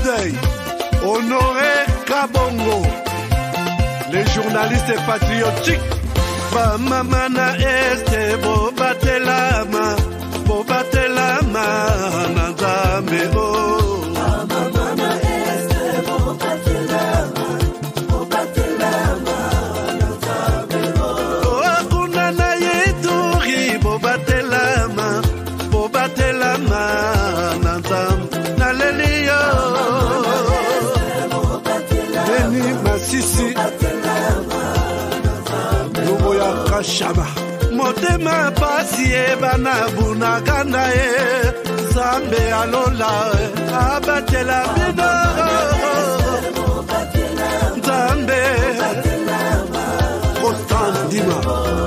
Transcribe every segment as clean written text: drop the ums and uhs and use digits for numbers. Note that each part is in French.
Day, Honoré Kabongo, les journalistes patriotiques. Bamamana este bobatelama, bobatelama, nanzambe o. Bamamana este bobatelama, bobatelama, nanzambe o. Akuna na yeturi bobatelama, bobatelama, nanzambe naleliyo. Beni Masisi. Shama motema pasi bana bunaganda zambe alola abatela bino zambe Rostand Dima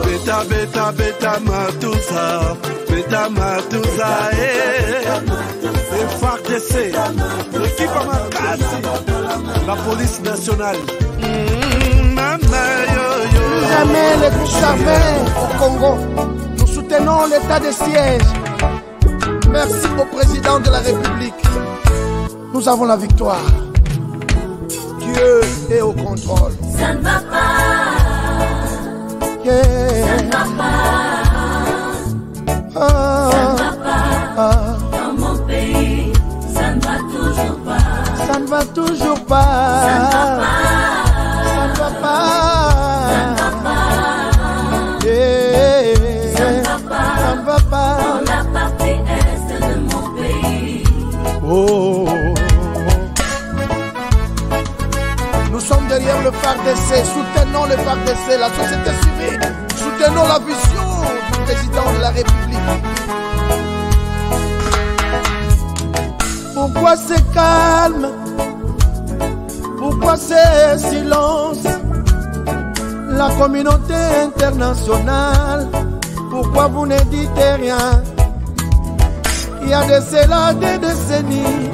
beta beta beta matusa FARDC l'équipe à Makassi la police nationale. Jamais les coups armés au Congo. Nous soutenons l'état de siège. Merci au président de la République. Nous avons la victoire. Dieu est au contrôle. Ça ne va pas. Yeah. Ça ne va pas. Ça ne va pas. Dans mon pays, ça ne va toujours pas. Ça ne va toujours pas. Ça ne va pas. Ça ne va pas. Ça ne va pas dans la partie est de mon pays. Oh. Nous sommes derrière le FARDC, soutenons le FARDC, la société civile, soutenons la vision du président de la République. Pourquoi c'est calme? Pourquoi c'est silence? La communauté internationale, pourquoi vous ne dites rien? Il y a de cela des décennies.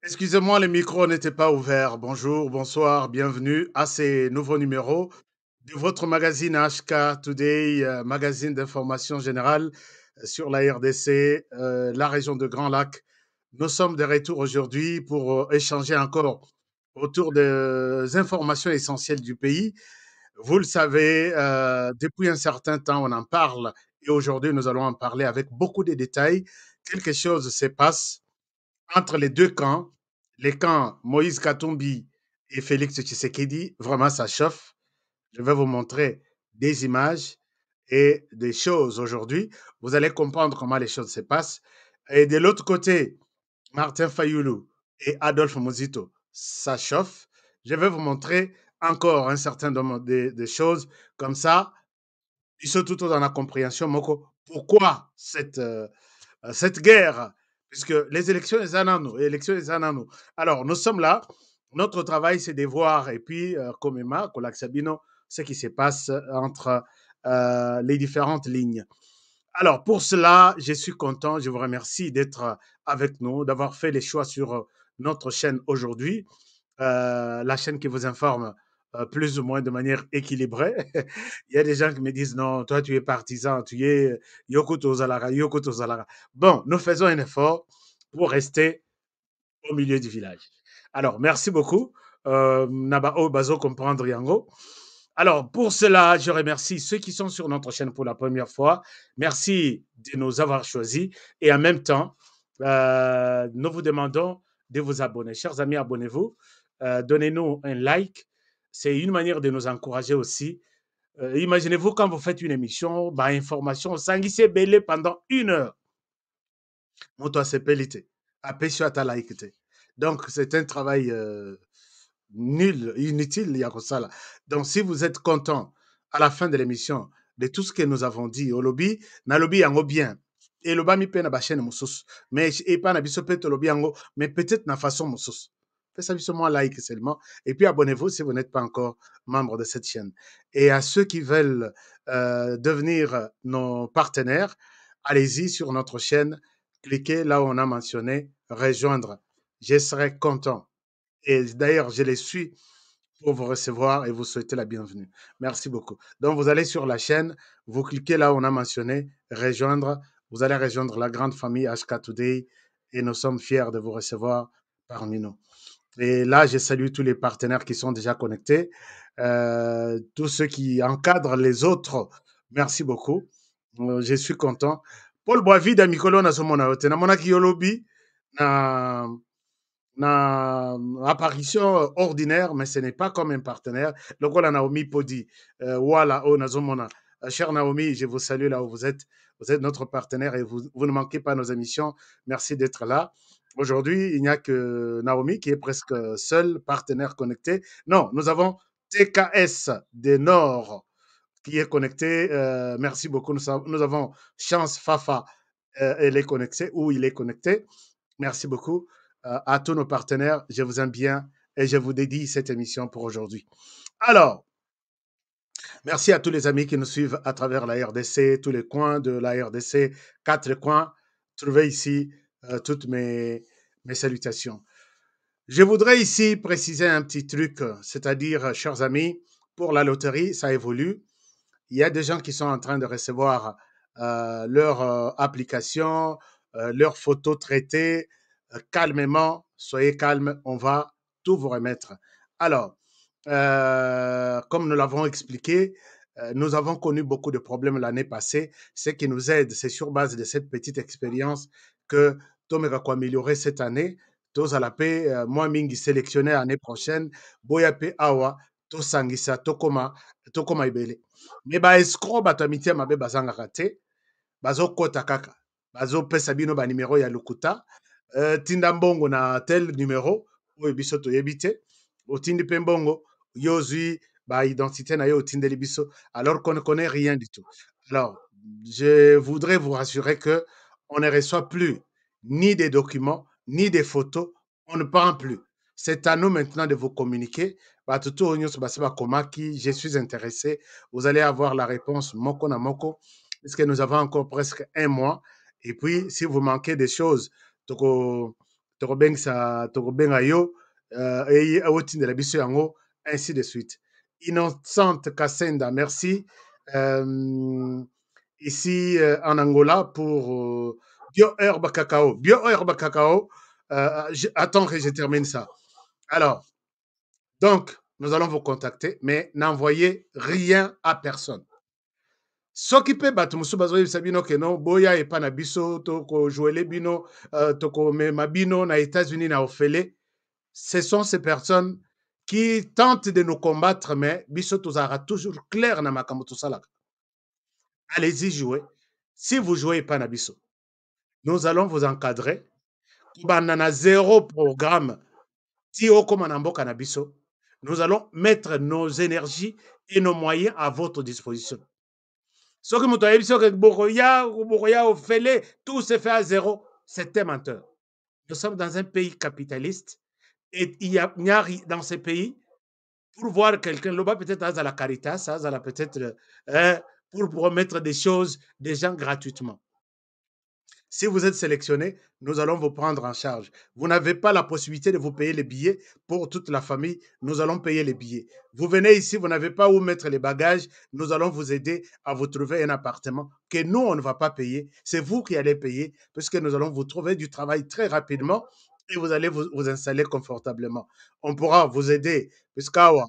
Excusez-moi, le micro n'était pas ouvert. Bonjour, bonsoir, bienvenue à ces nouveaux numéros de votre magazine HK Today, magazine d'information générale sur la RDC, la région de Grand Lac. Nous sommes de retour aujourd'hui pour échanger encore autour des informations essentielles du pays. Vous le savez, depuis un certain temps, on en parle et aujourd'hui, nous allons en parler avec beaucoup de détails. Quelque chose se passe entre les deux camps, les camps Moïse Katumbi et Félix Tshisekedi. Vraiment, ça chauffe. Je vais vous montrer des images et des choses aujourd'hui. Vous allez comprendre comment les choses se passent. Et de l'autre côté, Martin Fayoulou et Adolphe Mozito, ça chauffe. Je vais vous montrer encore un certain nombre de choses comme ça. Ils sont tout dans la compréhension. Moko, pourquoi cette guerre? Puisque les élections, les anano, Alors, nous sommes là. Notre travail, c'est de voir, et puis, comme Emma, Kolak Sabino, ce qui se passe entre les différentes lignes. Alors, pour cela, je suis content, je vous remercie d'être avec nous, d'avoir fait les choix sur notre chaîne aujourd'hui, la chaîne qui vous informe plus ou moins de manière équilibrée. Il y a des gens qui me disent non, toi tu es partisan, tu es Yoko Zalara. Bon, nous faisons un effort pour rester au milieu du village. Alors, merci beaucoup. Nabao Bazo comprendre Yango. Alors, pour cela, je remercie ceux qui sont sur notre chaîne pour la première fois. Merci de nous avoir choisis. Et en même temps, nous vous demandons de vous abonner. Chers amis, abonnez-vous. Donnez-nous un like. C'est une manière de nous encourager aussi. Imaginez-vous quand vous faites une émission, bah, information, sanguissez belé pendant 1 heure. Moto a sepelité. Apesio ata like. Donc, c'est un travail nul, inutile, il y a que ça là. Donc, si vous êtes content à la fin de l'émission de tout ce que nous avons dit au lobby, na lobby yango bien. Et le bami pe na ba chaîne moussous. Mais et pas na biso pe to lobby yango, mais peut-être na façon moussous. Faites ça seulement like seulement. Et puis abonnez-vous si vous n'êtes pas encore membre de cette chaîne. Et à ceux qui veulent devenir nos partenaires, allez-y sur notre chaîne, cliquez là où on a mentionné rejoindre. Je serai content. Et d'ailleurs, je les suis pour vous recevoir et vous souhaiter la bienvenue. Merci beaucoup. Donc, vous allez sur la chaîne, vous cliquez là où on a mentionné rejoindre. Vous allez rejoindre la grande famille HK Today et nous sommes fiers de vous recevoir parmi nous. Et là, je salue tous les partenaires qui sont déjà connectés, tous ceux qui encadrent les autres. Merci beaucoup. Je suis content. Paul Boisvide, Mikolo, Nasomona, Namona Yolobi, na na apparition ordinaire, mais ce n'est pas comme un partenaire. Le rôle Naomi Podi, voilà, oh, Nazomona. Cher Naomi, je vous salue là où vous êtes. Vous êtes notre partenaire et vous ne manquez pas nos émissions. Merci d'être là. Aujourd'hui, il n'y a que Naomi qui est presque seul partenaire connecté. Non, nous avons TKS des Nord qui est connecté. Merci beaucoup. Nous avons Chance Fafa, elle est connectée ou il est connecté. Merci beaucoup à tous nos partenaires. Je vous aime bien et je vous dédie cette émission pour aujourd'hui. Alors, merci à tous les amis qui nous suivent à travers la RDC, tous les coins de la RDC, 4 coins. Trouvez ici toutes mes salutations. Je voudrais ici préciser un petit truc, c'est-à-dire, chers amis, pour la loterie, ça évolue. Il y a des gens qui sont en train de recevoir leur application, leurs photos traitées. Calmement, soyez calmes, on va tout vous remettre. Alors, comme nous l'avons expliqué, nous avons connu beaucoup de problèmes l'année passée. Ce qui nous aide, c'est sur base de cette petite expérience que Tomega ko améliorer cette année. Tous à la paix, moi mingi sélectionné l'année prochaine, Boyape Awa, to sangisa, tokoma ibele. Mais ba escroc batamitié mabe bazanga kate, bazo kota kaka, bazo pesa bino ba numéro ya lukuta, tinda mbongo na tel numéro oyo biso toyebi te, otindi mpe mbongo yo ozwi baidentité na yo otindeli biso alors qu'on ne connaît rien du tout. Alors, je voudrais vous rassurer que on ne reçoit plus ni des documents, ni des photos, on ne prend plus. C'est à nous maintenant de vous communiquer. Je suis intéressé. Vous allez avoir la réponse moko na moko, puisque nous avons encore presque 1 mois. Et puis, si vous manquez des choses, tokobenga yo, ainsi de suite. Innocente Kassenda, merci. Ici en Angola pour BioHerbe Cacao. BioHerbe Cacao, attends que je termine ça. Alors, donc, nous allons vous contacter, mais n'envoyez rien à personne. Soki pe bato mosusu bazoyebisa bino ke non boya epa na biso tokojoele bino tokomema bino na États-Unis na ofele, ce sont ces personnes qui tentent de nous combattre, mais biso tozalaka toujours clair na makambo tosalaka. Allez-y jouer. Si vous jouez pas na biso, nous allons vous encadrer. Kubanda na 0 programme ti okoma na mboka na biso. Nous allons mettre nos énergies et nos moyens à votre disposition. Ce que moto ayebi soki bokoya ofele, tout se fait à 0, c'est un menteur. Nous sommes dans un pays capitaliste et il y a dans ce pays pour voir quelqu'un, là-bas peut-être à la Caritas, à la peut-être pour promettre des choses des gens gratuitement. Si vous êtes sélectionné, nous allons vous prendre en charge. Vous n'avez pas la possibilité de vous payer les billets pour toute la famille. Nous allons payer les billets. Vous venez ici, vous n'avez pas où mettre les bagages. Nous allons vous aider à vous trouver un appartement que nous, on ne va pas payer. C'est vous qui allez payer puisque nous allons vous trouver du travail très rapidement et vous allez vous installer confortablement. On pourra vous aider puisqu'awa,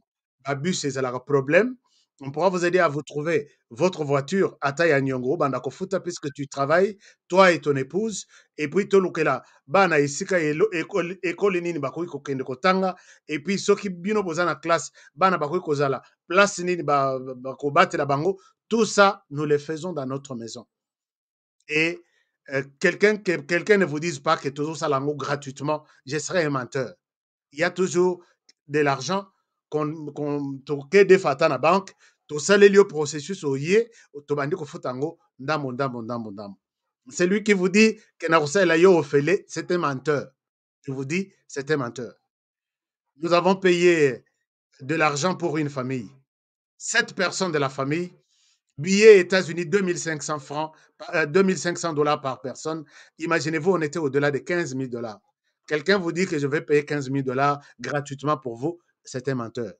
bus, c'est un problème. On pourra vous aider à vous trouver votre voiture à Nyongo, Bandako Futa, puisque tu travailles, toi et ton épouse, et puis Tolukela, Bana Isika, école nini Bakoui Kokende Kotanga, et puis Soki Bino Bozana classe, Bana Bakoui Kozala, place nini Bakobate la Bango, tout ça, nous le faisons dans notre maison. Et quelqu'un ne vous dise pas que toujours ça l'ango gratuitement, je serai un menteur. Il y a toujours de l'argent qu'on des fata na banque, to saleli au processus au yé, to bandi ko futango, ndambo, ndambo, ndambo, ndambo. Celui qui vous dit que na kusala yo ofele, c'est un menteur. Je vous dis, c'est un menteur. Nous avons payé de l'argent pour une famille. 7 personnes de la famille, billets États-Unis, 2500 francs, 2500 dollars par personne. Imaginez-vous, on était au-delà de 15 000 dollars. Quelqu'un vous dit que je vais payer 15 000 dollars gratuitement pour vous, c'est un menteur.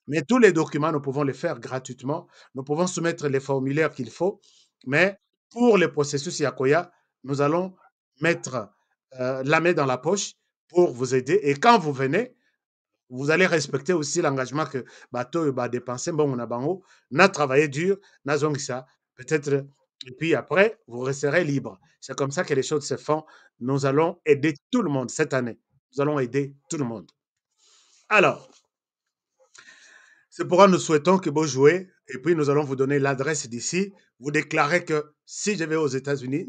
Mais tous les documents, nous pouvons les faire gratuitement. Nous pouvons soumettre les formulaires qu'il faut. Mais pour le processus Yakoya, nous allons mettre la main dans la poche pour vous aider. Et quand vous venez, vous allez respecter aussi l'engagement que bateau va dépenser. Bon, on a travaillé dur, n'a ça. Peut-être, et puis après, vous resterez libre. C'est comme ça que les choses se font. Nous allons aider tout le monde cette année. Nous allons aider tout le monde. Alors, c'est pourquoi nous souhaitons que vous jouez et puis nous allons vous donner l'adresse d'ici. Vous déclarez que si je vais aux États-Unis,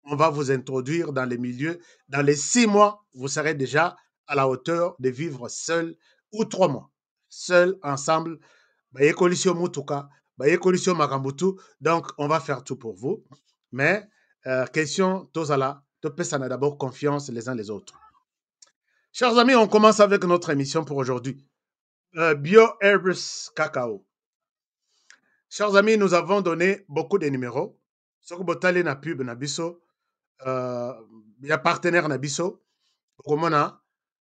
on va vous introduire dans les milieux. Dans les 6 mois, vous serez déjà à la hauteur de vivre seul ou 3 mois. Seul, ensemble. Donc, on va faire tout pour vous. Mais, question, Tozala, Topes en a d'abord confiance les uns les autres. Chers amis, on commence avec notre émission pour aujourd'hui. Bio Herbs Cacao. Chers amis, nous avons donné beaucoup de numéros. Ce que Botale na pub na biso, il y a partenaire na biso, comment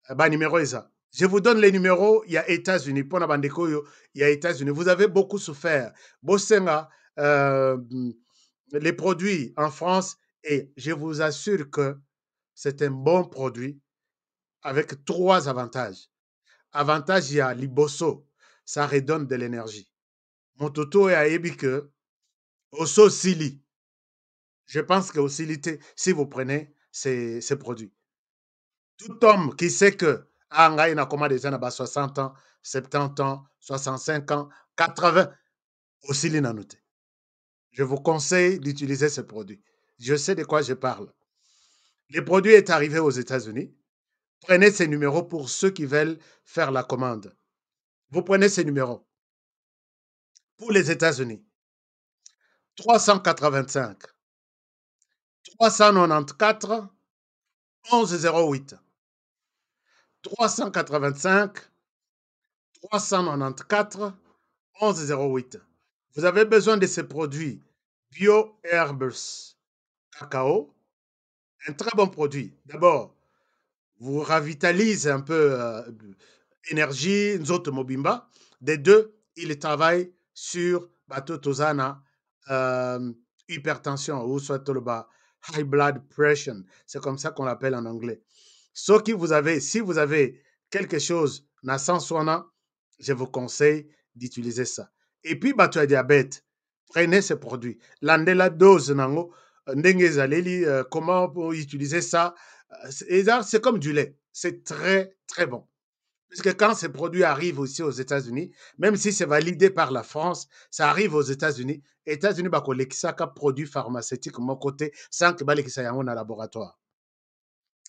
ba numéro isa. Je vous donne les numéros, il y a États-Unis, pour Bandeko, il y a États-Unis. Vous avez beaucoup souffert. Bossenga, les produits en France, et je vous assure que c'est un bon produit avec 3 avantages. Avantage, il y a Liboso, ça redonne de l'énergie. Mon toto est à Ebike, Oso Sili. Je pense que aussi, si vous prenez ces produits. Tout homme qui sait que Angaï n'a comment déjà 60 ans, 70 ans, 65 ans, 80, aussi l'inanoté. Je vous conseille d'utiliser ce produit. Je sais de quoi je parle. Le produit est arrivé aux États-Unis. Prenez ces numéros pour ceux qui veulent faire la commande. Vous prenez ces numéros. Pour les États-Unis, 385 394 1108. 385 394 1108. Vous avez besoin de ces produits Bio Herbs Cacao. Un très bon produit. D'abord, vous ravitalise un peu énergie, Nzoto Mobimba. Des deux, il travaille sur Bato Tozana, hypertension, ou soit le bas, high blood pressure. C'est comme ça qu'on l'appelle en anglais. Ce que vous avez, si vous avez quelque chose, na sona, je vous conseille d'utiliser ça. Et puis, Bato à diabète, prenez ce produit. Landela dose, nango, comment utiliser ça? C'est comme du lait. C'est très, très bon. Puisque quand ces produits arrivent aussi aux États-Unis, même si c'est validé par la France, ça arrive aux États-Unis. États-Unis, ça produit pharmaceutique, mon côté, sans que ça dans un laboratoire.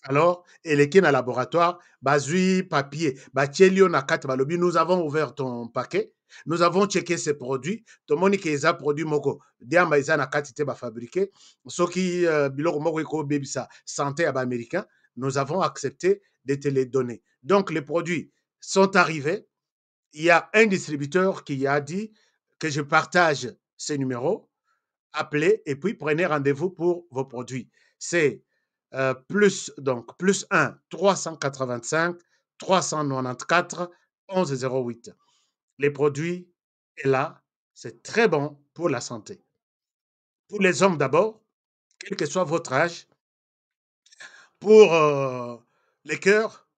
Alors, et les qui dans le laboratoire, bazui papier, batielio na kat balobi, nous avons ouvert ton paquet, nous avons checké ces produits, tout le monde qui les a produits moko, diamba isa na kat ba fabriqué, ceux qui biloko moko ko bebisa santé à américain, nous avons accepté de te les donner. Donc les produits sont arrivés. Il y a un distributeur qui a dit que je partage ces numéros, appelez et puis prenez rendez-vous pour vos produits. C'est plus 1 385 394 1108. Les produits est là, c'est très bon pour la santé. Pour les hommes d'abord, quel que soit votre âge, pour les cœurs,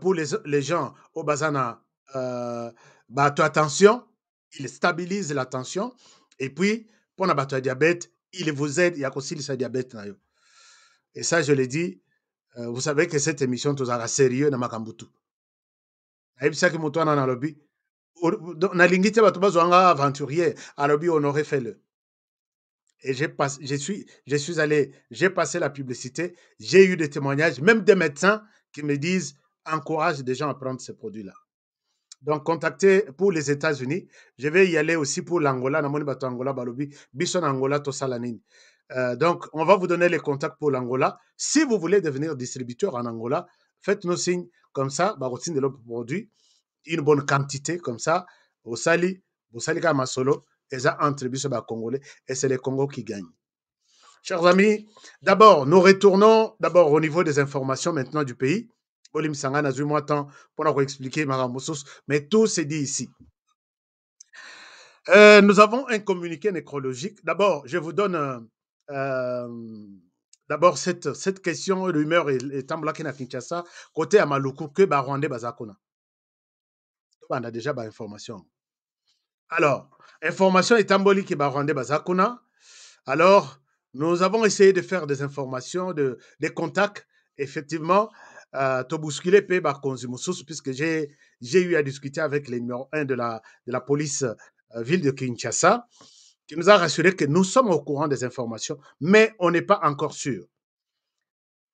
pour les gens au Bazana bato à tension, il stabilise la tension. Et puis, pour la diabète, il vous aide, il y a aussi le diabète. Et ça, je l'ai dit, vous savez que cette émission, tout ça, sérieux dans Makambutu. Et puis, ça qui m'entend dans le lobby. Na lingite bato bazwanga aventurier, à lobby, on aurait fait le. Et je suis allé, j'ai passé la publicité, j'ai eu des témoignages, même des médecins qui me disent encourage des gens à prendre ces produits-là. Donc, contactez pour les États-Unis. Je vais y aller aussi pour l'Angola. Angola, Balobi, Bison Angola, Tosalanine. Donc, on va vous donner les contacts pour l'Angola. Si vous voulez devenir distributeur en Angola, faites-nous signe comme ça, baroutine de l'autre produit, une bonne quantité comme ça. Au Sali Kamasolo, et ça entre Congolais, et c'est les Congos qui gagnent. Chers amis, d'abord, nous retournons d'abord au niveau des informations maintenant du pays. Bolim Sanga n'a eu moins de temps pour nous expliquer Maramoussos, mais tout s'est dit ici. Nous avons un communiqué nécrologique. D'abord, je vous donne d'abord cette question, rumeur et Tambla à Kinshasa, côté à Maluku, que Barwande Bazakona. On a déjà l'information. Alors, information et Tamboli qui Barwande Bazakona. Alors, nous avons essayé de faire des informations, des contacts, effectivement, Tobousculé P. Bakonzimoussous, puisque j'ai eu à discuter avec les numéros 1 de la police ville de Kinshasa, qui nous a rassuré que nous sommes au courant des informations, mais on n'est pas encore sûr.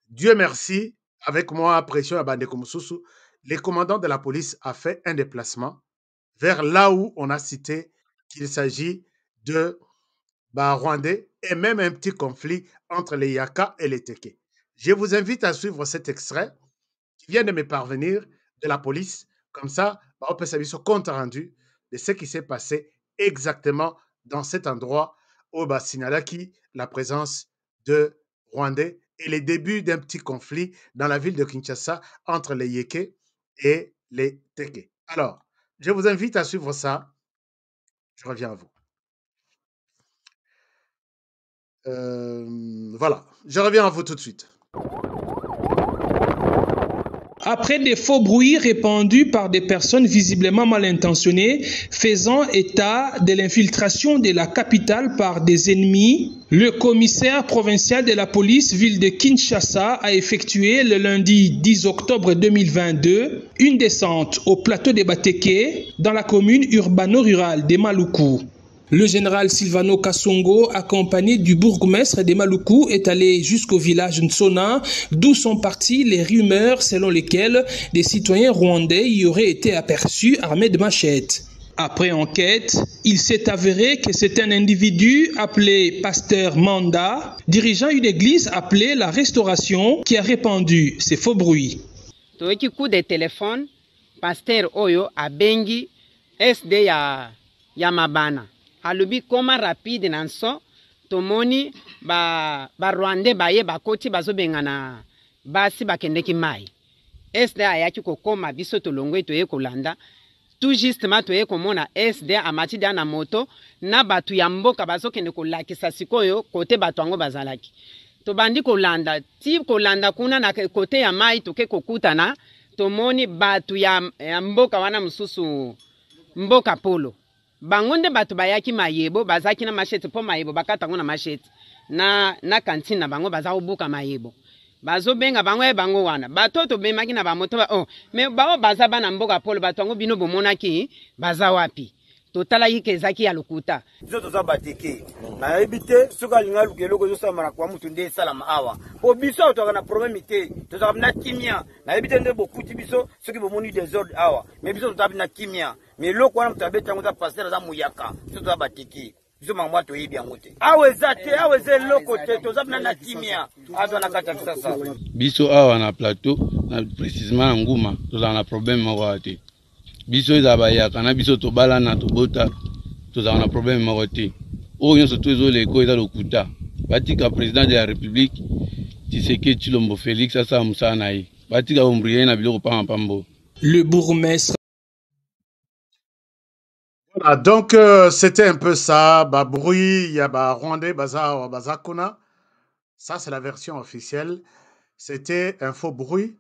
Dieu merci, avec moi, pression à Bandekomoussous, les commandants de la police a fait un déplacement vers là où on a cité qu'il s'agit de Rwandais et même un petit conflit entre les Yaka et les Teke. Je vous invite à suivre cet extrait qui vient de me parvenir de la police. Comme ça, on peut savoir ce compte rendu de ce qui s'est passé exactement dans cet endroit où signalaki la présence de Rwandais et les débuts d'un petit conflit dans la ville de Kinshasa entre les Yeke et les Teke. Alors, je vous invite à suivre ça. Je reviens à vous. Voilà, je reviens à vous tout de suite. Après des faux bruits répandus par des personnes visiblement mal intentionnées, faisant état de l'infiltration de la capitale par des ennemis, le commissaire provincial de la police ville de Kinshasa a effectué le lundi 10 octobre 2022 une descente au plateau de Bateke dans la commune urbano-rurale de Maluku. Le général Silvano Kasongo, accompagné du bourgmestre de Maluku, est allé jusqu'au village Nsona, d'où sont parties les rumeurs selon lesquelles des citoyens rwandais y auraient été aperçus armés de machettes. Après enquête, il s'est avéré que c'est un individu appelé Pasteur Manda, dirigeant une église appelée La Restauration, qui a répandu ces faux bruits. Toeki coup de téléphone, Pasteur Oyo a bengi SD ya mabana. Alobi koma rapide nanso tomoni ba Rwandais baye bakoti bazobengana basi bakendeki mai. SD ayaki kokoma biso tolongwe toye kolanda. Tout justement toye komona SD amati da na moto na batu ya mboka bazokende kolakisa sikoyo kote batu ango bazalaki. Tobandi kolanda ti kolanda kuna na kote ya mai toke kokutana tomoni batu ya mboka wana mususu mboka polo. Bangonde batu bayaki mayebo bazaki na machete po mayebo bakata ngo na machete na kantina bango baza obuka mayebo bazo benga bango e bango wana batoto bemaki na bamoto ba me bawo baza bana mboka polo batu ngo bino bomonaki baza wapi totala yike zaki ya lokuta zoto za bateke na ebite suka linga lukelo ko zosa mara kwa mutu nde salama awa po biso to kana problème te to za na kimia na ebite nde bokuti biso soki bomoni désordre awa me biso to na kimia me loko wana mutabeta ngo za pasteur za muyaka zoto za bateke biso mangwa to yebi yango te awe ze loko te to za na kimia azo na kata sasa biso awa na plateau na précisément nguma to za na problème moko te biso ezaba yaka na biso tobala na tobota tozala na problème moko te oyo nyonso to ezoleka eza lokuta batika président de la république Tshisekedi Tshilombo Félix asala mosala na ye batika bombriye na biloko pambapambo. Le bourgmestre. Voilà, donc c'était un peu ça, bruit, il y a Rwandais, Bazakona. Ça, c'est la version officielle. C'était un faux bruit.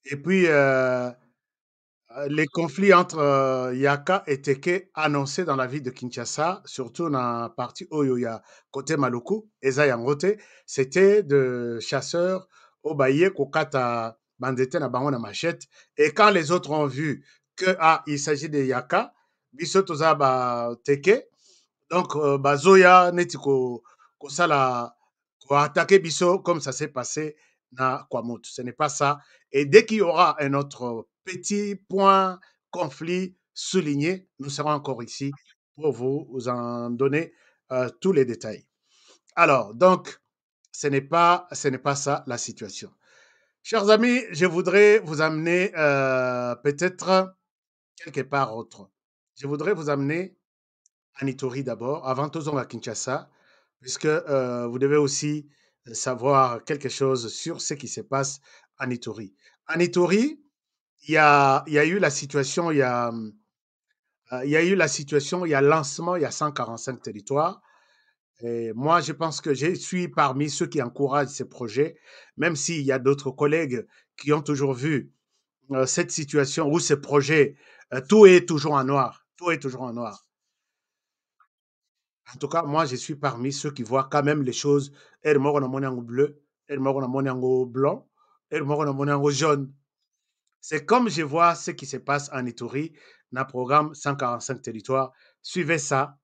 Et puis, Les conflits entre Yaka et Teke annoncés dans la ville de Kinshasa, surtout dans la partie Oyoya, côté Maluku, Eza Yangote, c'était de chasseurs au Baye, Kokata, Bandete, na bango na machette. Et quand les autres ont vu que il s'agit de Yaka, Bisotoza ba Teke, donc Bazoya, Netiko, Kosala, ko attaquer Biso, comme ça s'est passé na Kwamut. Ce n'est pas ça. Et dès qu'il y aura un autre petit point conflit souligné, nous serons encore ici pour vous en donner tous les détails. Alors, donc, ce n'est pas ça la situation. Chers amis, je voudrais vous amener peut-être quelque part autre. Je voudrais vous amener à Nitori d'abord, avant tout à Kinshasa, puisque vous devez aussi savoir quelque chose sur ce qui se passe à Nitori. À Nitori, il y a eu la situation, il y a eu la situation, il y a lancement, il y a 145 territoires. Et moi, je pense que je suis parmi ceux qui encouragent ces projets, même s'il y a d'autres collègues qui ont toujours vu cette situation où ces projets, tout est toujours en noir. Tout est toujours en noir. En tout cas, moi, je suis parmi ceux qui voient quand même les choses. Elle mort en bleu, elle mort en blanc, elle mort en jaune. C'est comme je vois ce qui se passe en Ituri, dans le programme 145 territoires. Suivez ça.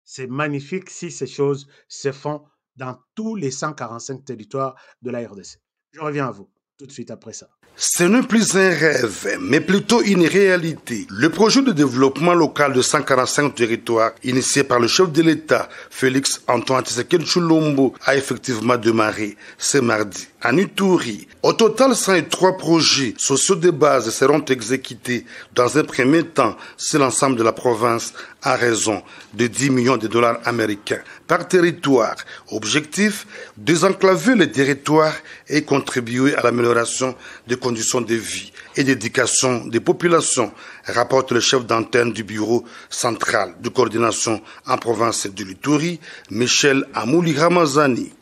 C'est magnifique si ces choses se font dans tous les 145 territoires de la RDC. Je reviens à vous tout de suite après ça. Ce n'est plus un rêve, mais plutôt une réalité. Le projet de développement local de 145 territoires, initié par le chef de l'État, Félix Antoine Tshisekedi Tshilombo, a effectivement démarré ce mardi à Ituri. Au total, 103 projets sociaux de base seront exécutés dans un premier temps sur l'ensemble de la province à raison de 10 millions de dollars américains par territoire. Objectif, désenclaver les territoires et contribuer à l'amélioration des conditions de vie et d'éducation des populations, rapporte le chef d'antenne du bureau central de coordination en province de l'Ituri, Michel Amouli Ramazani.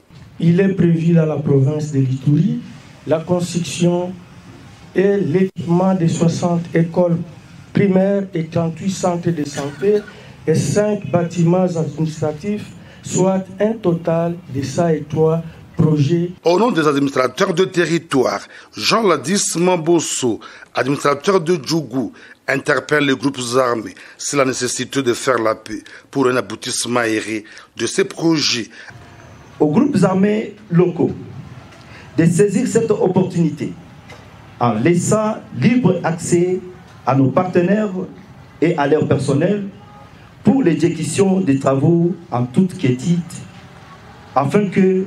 Il est prévu dans la province de l'Ituri la construction et l'équipement de 60 écoles primaires et 38 centres de santé et 5 bâtiments administratifs, soit un total de 103 projets. Au nom des administrateurs de territoire, Jean Ladis Mambosso, administrateur de Djougou, interpelle les groupes armés sur la nécessité de faire la paix pour un aboutissement aéré de ces projets. Aux groupes armés locaux de saisir cette opportunité en laissant libre accès à nos partenaires et à leur personnel pour l'exécution des travaux en toute quiétude, afin que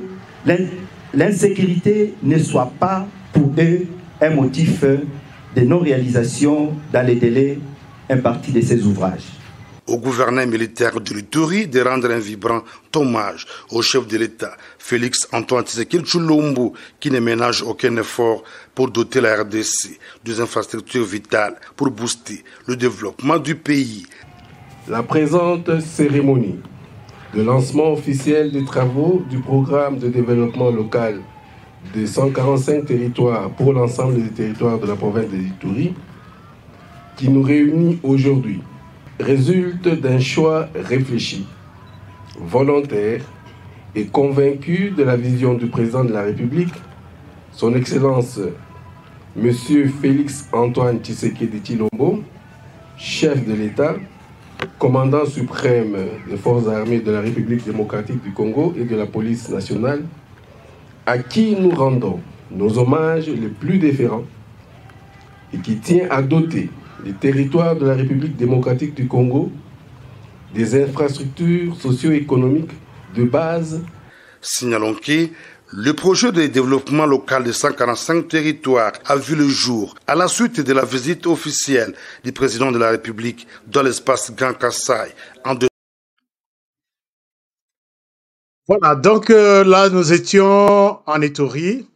l'insécurité ne soit pas pour eux un motif de non-réalisation dans les délais impartis de ces ouvrages. Au gouverneur militaire de l'Ituri de rendre un vibrant hommage au chef de l'État, Félix Antoine Tshisekedi Tshilombo, qui ne ménage aucun effort pour doter la RDC des infrastructures vitales pour booster le développement du pays. La présente cérémonie de lancement officiel des travaux du programme de développement local de 145 territoires pour l'ensemble des territoires de la province de l'Ituri, qui nous réunit aujourd'hui, résulte d'un choix réfléchi, volontaire et convaincu de la vision du président de la République, son Excellence M. Félix Antoine Tshisekedi Tshilombo, chef de l'État, commandant suprême des forces armées de la République démocratique du Congo et de la police nationale, à qui nous rendons nos hommages les plus déférents et qui tient à doter les territoires de la République démocratique du Congo des infrastructures socio-économiques de base. Signalons que le projet de développement local de 145 territoires a vu le jour à la suite de la visite officielle du président de la République dans l'espace Grand Kassai en 2000. Voilà, donc là, nous étions en Ituri.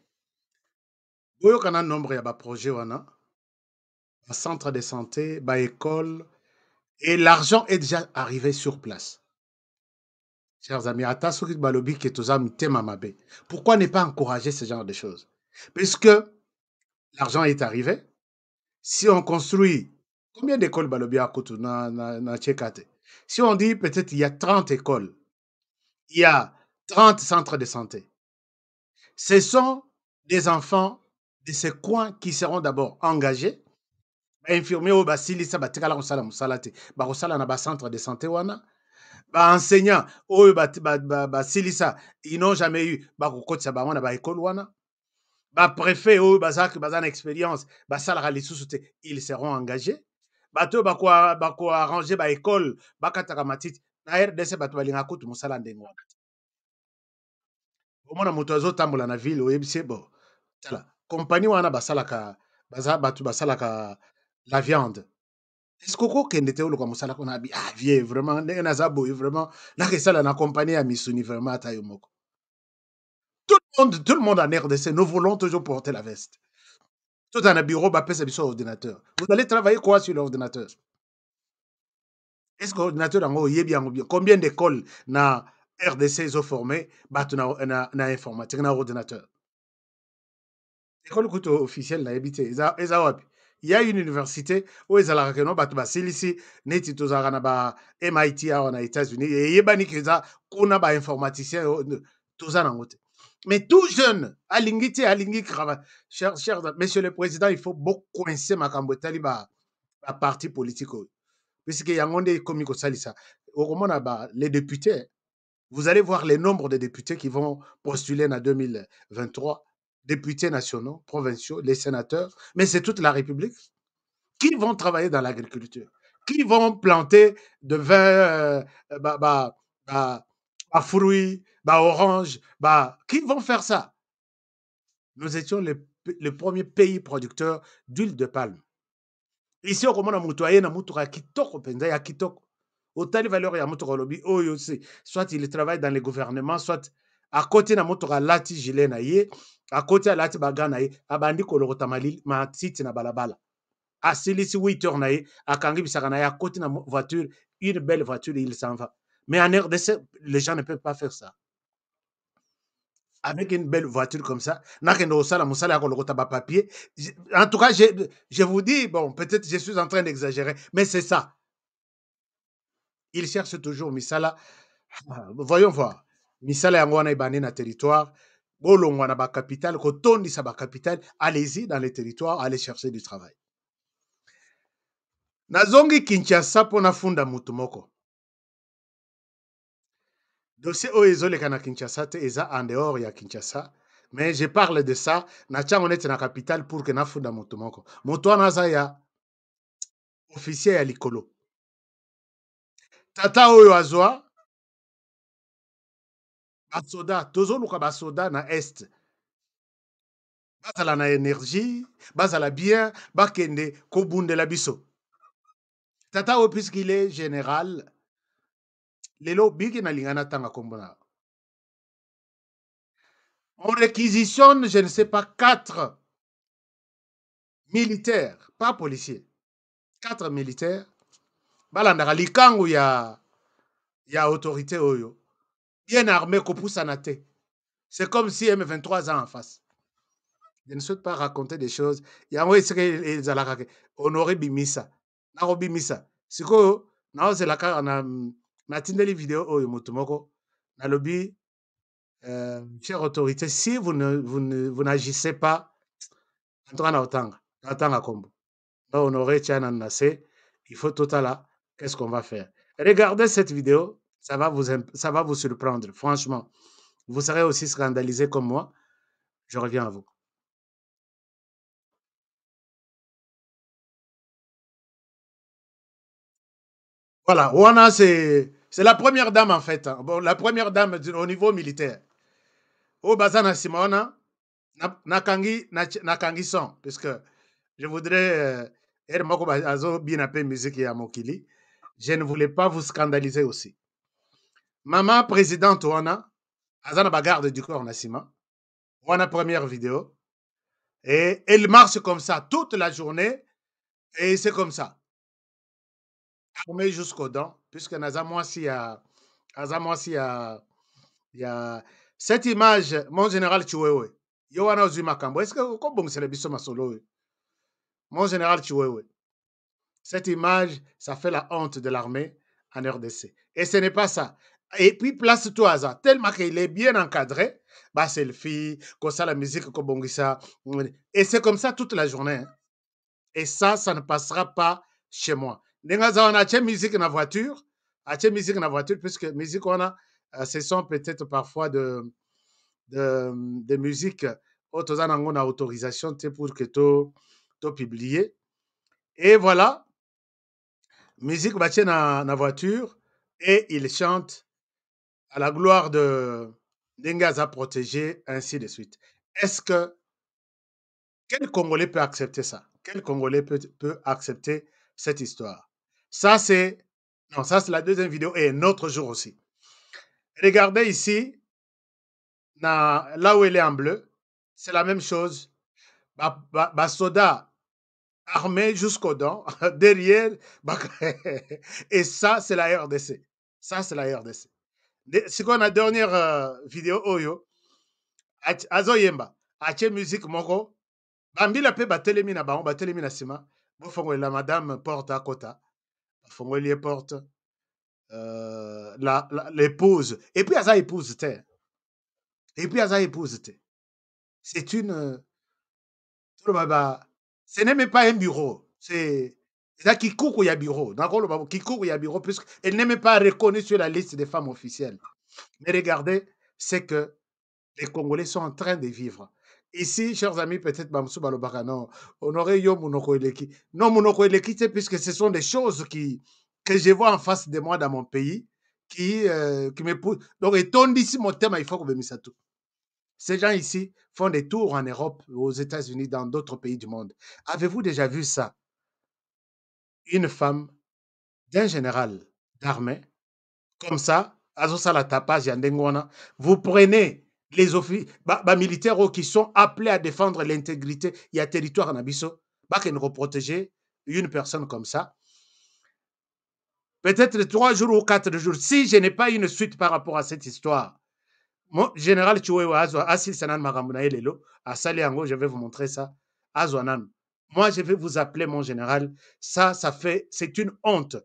Il y a un nombre de projets, un centre de santé, une école, et l'argent est déjà arrivé sur place. Chers amis, pourquoi ne pas encourager ce genre de choses? Puisque l'argent est arrivé, Si on construit, combien d'écoles balobi à Koutou na Tchekate? Si on dit peut-être il y a 30 écoles, il y a 30 centres de santé. Ce sont des enfants de ces coins qui seront d'abord engagés. Infirmiers au basilisa batikala kosala musala te. Ba kosala na ba centre de santé wana. Ba enseignants oyo basilisa ils n'ont jamais eu ba kokotisa bango na ba école wana. Ba préfet oyo bazana expérience basalaka lisusu te, ils seront engagés. Bato bako arranger ba école bakataka matiti na RDC bato balinga kutu musala ndengo wana. Omona moto azotambola na ville oyebisi bo tala compagnie wana basalaka bato basalaka la viande. Est-ce que okokende te oluka mosala kona abi ah vie vraiment ndenge naza boye vraiment nakesala na compagnie ya misuni vraiment ata yo moko. Tout le monde en RDC, nous voulons toujours porter la veste. Tout dans un bureau, bapese biso ordinateur. Vous allez travailler quoi sur l'ordinateur? Est-ce que l'ordinateur yango yebi yango bien? Combien d'écoles na RDC ils ont formé batu na informatique na ordinateur? École kuto officielle na yebite eza wapi? Il y a une université où ils allaient no batu basilisi neti tozaka na ba MIT en États-Unis et yebani keza kuna ba informaticien tozana ngote. Mais tout jeune, alingiti alingi krava. Cher monsieur le président, il faut beaucoup coincer ma kambotali ba parti politique. Puisque yangonde komi ko salisa. Les députés, vous allez voir les nombres de députés qui vont postuler en 2023. Députés nationaux, provinciaux, les sénateurs, mais c'est toute la République qui vont travailler dans l'agriculture, qui vont planter de vin, fruits, oranges, qui vont faire ça? Nous étions le premier pays producteur d'huile de palme. Ici, on a mutuaye na mutuka kitoko penza ya kitoko. Otali valeur ya mutuka lobi oyo c'est soit il travaille dans les gouvernements, soit à côté na mutuka lati gilet na ye, à côté lati bagana ye, abandi kolorota malili ma titi na balabala. À celui-ci 8 heures na ye, à kangi bisaka na ye, à côté na voiture, une belle voiture, il s'en va. Mais en RDC, les gens ne peuvent pas faire ça. Avec une belle voiture comme ça, en tout cas, je vous dis, bon, peut-être je suis en train d'exagérer, mais c'est ça. Ils cherchent toujours Misala. Voyons voir. Misala yangwana ibani na territoire. Bolongwa na ba capitale, kotondi sa ba capitale, allez-y dans les territoires, allez chercher du travail. Nazongi Kinshasa pona funda mutu moko. Dossier oezoleka na Kinshasa te eza en dehors ya Kinshasa. Mais je parle de ça, na tchango neti na capitale pour que na funda mutu moko. Mutu wana za ya officier ya likolo. Tata oyo azwa basoda, tozoluka basoda na est. Bazala na énergie, bazala bien, bakende kobundela biso. Tata oyo puisqu'il est général, lelo biki na lingana tanga kombona. On réquisitionne, je ne sais pas, 4 militaires, pas policiers. 4 militaires. Balandaka likangu ya autorité oyo. Bien armé kopusana te. C'est comme si M23 ans en face. Je ne souhaite pas raconter des choses. Yango esike ezalaka ke honoré bimisa. Nako bimisa. Siko na ozelaka na tindeli vidéo oyo mutu moko. Na lobi chère autorité, si vous n'agissez pas, honoré Tiana Nassé, il faut total qu'est-ce qu'on va faire? Regardez cette vidéo, ça va vous surprendre. Franchement, vous serez aussi scandalisé comme moi. Je reviens à vous. Voilà, Wana, c'est la première dame en fait. Bon, la première dame au niveau militaire. Au Bazana Simona, Nakangi son, puisque je voudrais musique et Mokili. Je ne voulais pas vous scandaliser aussi. Maman présidente Wana, Azana Bagarde du corps Nassima, Wana première vidéo, et elle marche comme ça toute la journée, et c'est comme ça. Armée jusqu'aux dents, puisque il y a cette image, mon général Chouewe, Yowana Ozumakambo, est-ce que c'est le biso masolo? Mon général Chiwewe, cette image, ça fait la honte de l'armée en RDC. Et ce n'est pas ça. Et puis, place-toi à ça. Tellement qu'il est bien encadré, bah, selfie, comme ça, la musique, comme ça. Et c'est comme ça toute la journée. Hein. Et ça ne passera pas chez moi. On a une musique dans la voiture, puisque musique, on a, ce sont peut-être parfois de musique, on a autorisation pour que tu publies. Et voilà. Musique va dans la voiture et il chante à la gloire de Dengaza protégé, ainsi de suite. Est-ce que quel Congolais peut accepter ça? Quel Congolais peut accepter cette histoire? Ça, c'est la deuxième vidéo et un autre jour aussi. Regardez ici, là où elle est en bleu, c'est la même chose. Soda armé jusqu'aux dents, derrière, et ça, c'est la RDC. Ça, c'est la RDC. C'est quoi la dernière vidéo, Oyo? Azoyemba, ache musique moko, bambila pe batelemi na baon, batelemi na sima, bofongo la madame porte à kota, bofongo li porte, l'épouse, et puis aza épouse te. C'est une, ce n'est même pas un bureau. C'est ça qui court il y a bureau. D'accord, qui court il y a bureau puisqu'elle n'est même pas reconnue sur la liste des femmes officielles. Mais regardez, c'est que les Congolais sont en train de vivre. Ici, chers amis, peut-être Bamsou Balobaka, non, on aurait yo Mounoko Eleki. Non, Mounoko Eleki, puisque ce sont des choses que je vois en face de moi dans mon pays qui me poussent. Donc, et ton d'ici mon thème, il faut que je ça tout. Ces gens ici font des tours en Europe, aux États-Unis, dans d'autres pays du monde. Avez-vous déjà vu ça? Une femme d'un général d'armée, comme ça, vous prenez les officiers militaires qui sont appelés à défendre l'intégrité et le territoire en Abisso, nous protéger une personne comme ça. Peut-être 3 jours ou 4 jours, si je n'ai pas une suite par rapport à cette histoire. Mon général Chiwewe Asil Sanan Magambunaye Lelo, à Saliango, je vais vous montrer ça. Azwanan. Moi, je vais vous appeler mon général. C'est une honte.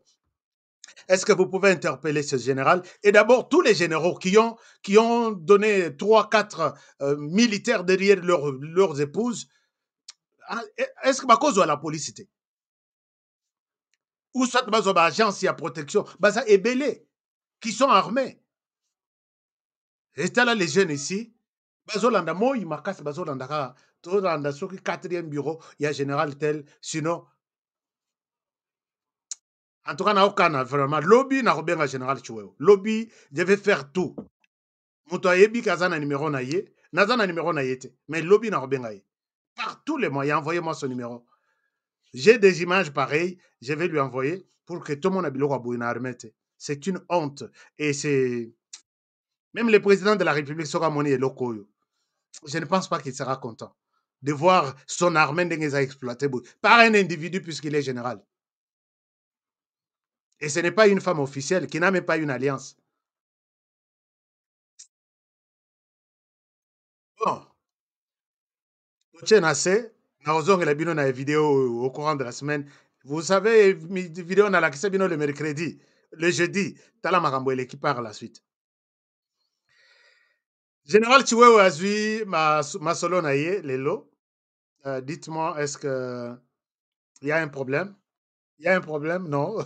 Est-ce que vous pouvez interpeller ce général? Et d'abord, tous les généraux qui ont donné 3-4 militaires derrière leurs épouses, est-ce que ma cause à la police? Ou soit ma agence à protection, ça est belé, qui sont armés. Et là, les jeunes ici, bazolanda moi il m'a cassé bazolanda ka tolanda sur le 4e bureau, il y a général tel, sinon en tout cas na okana vraiment lobby na robenga général Chiwewe. Lobby, je vais faire tout. Moto ayebi kazana numéro na ye, nazana numéro na yete, mais lobby na robenga ye. Par tous les moyens, envoyez-moi son numéro. J'ai des images pareilles, je vais lui envoyer pour que tout le monde a biloko abouina armete. C'est une honte et c'est même le président de la République, Sogamoni et Lokoyo, je ne pense pas qu'il sera content de voir son armée exploitée par un individu puisqu'il est général. Et ce n'est pas une femme officielle qui n'a même pas une alliance. Bon. La vidéo au courant de la semaine. Vous savez, vidéo on a la le mercredi, le jeudi, Tala Maramboele qui part à la suite. Général Chiwewe Azui, ma solo naye, Lelo. Dites-moi, est-ce qu'il y a un problème? Il y a un problème? Non.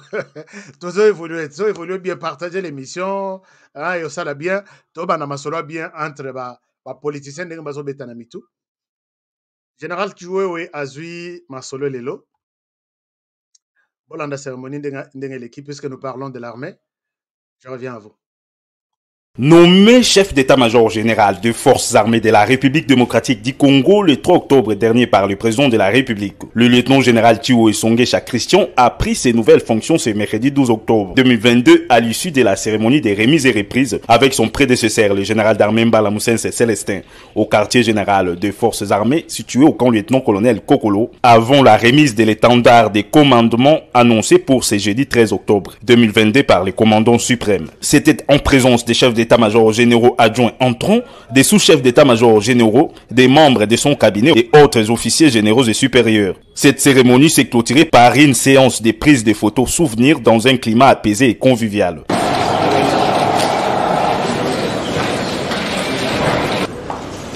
Tout évolué bien, partager l'émission. Et ça, bien. Tout ma solo bien entre les politiciens de Bazo Betanamitu. Général Chiwewe Azui, ma solo Lelo. Bon, la cérémonie de l'équipe, puisque nous parlons de l'armée. Je reviens à vous. Nommé chef d'état-major général des forces armées de la République démocratique du Congo le 3 octobre dernier par le président de la République, le lieutenant général Chiwewe Songesha Christian a pris ses nouvelles fonctions ce mercredi 12 octobre 2022 à l'issue de la cérémonie des remises et reprises avec son prédécesseur, le général d'armée Mbala Moussense Célestin, au quartier général des forces armées situé au camp lieutenant-colonel Kokolo, avant la remise de l'étendard des commandements annoncé pour ce jeudi 13 octobre 2022 par le commandant suprême. C'était en présence des chefs d'état d'état-major généraux adjoints entrants, des sous-chefs d'état-major généraux, des membres de son cabinet et autres officiers généraux et supérieurs. Cette cérémonie s'est clôturée par une séance de prise de photos souvenirs dans un climat apaisé et convivial.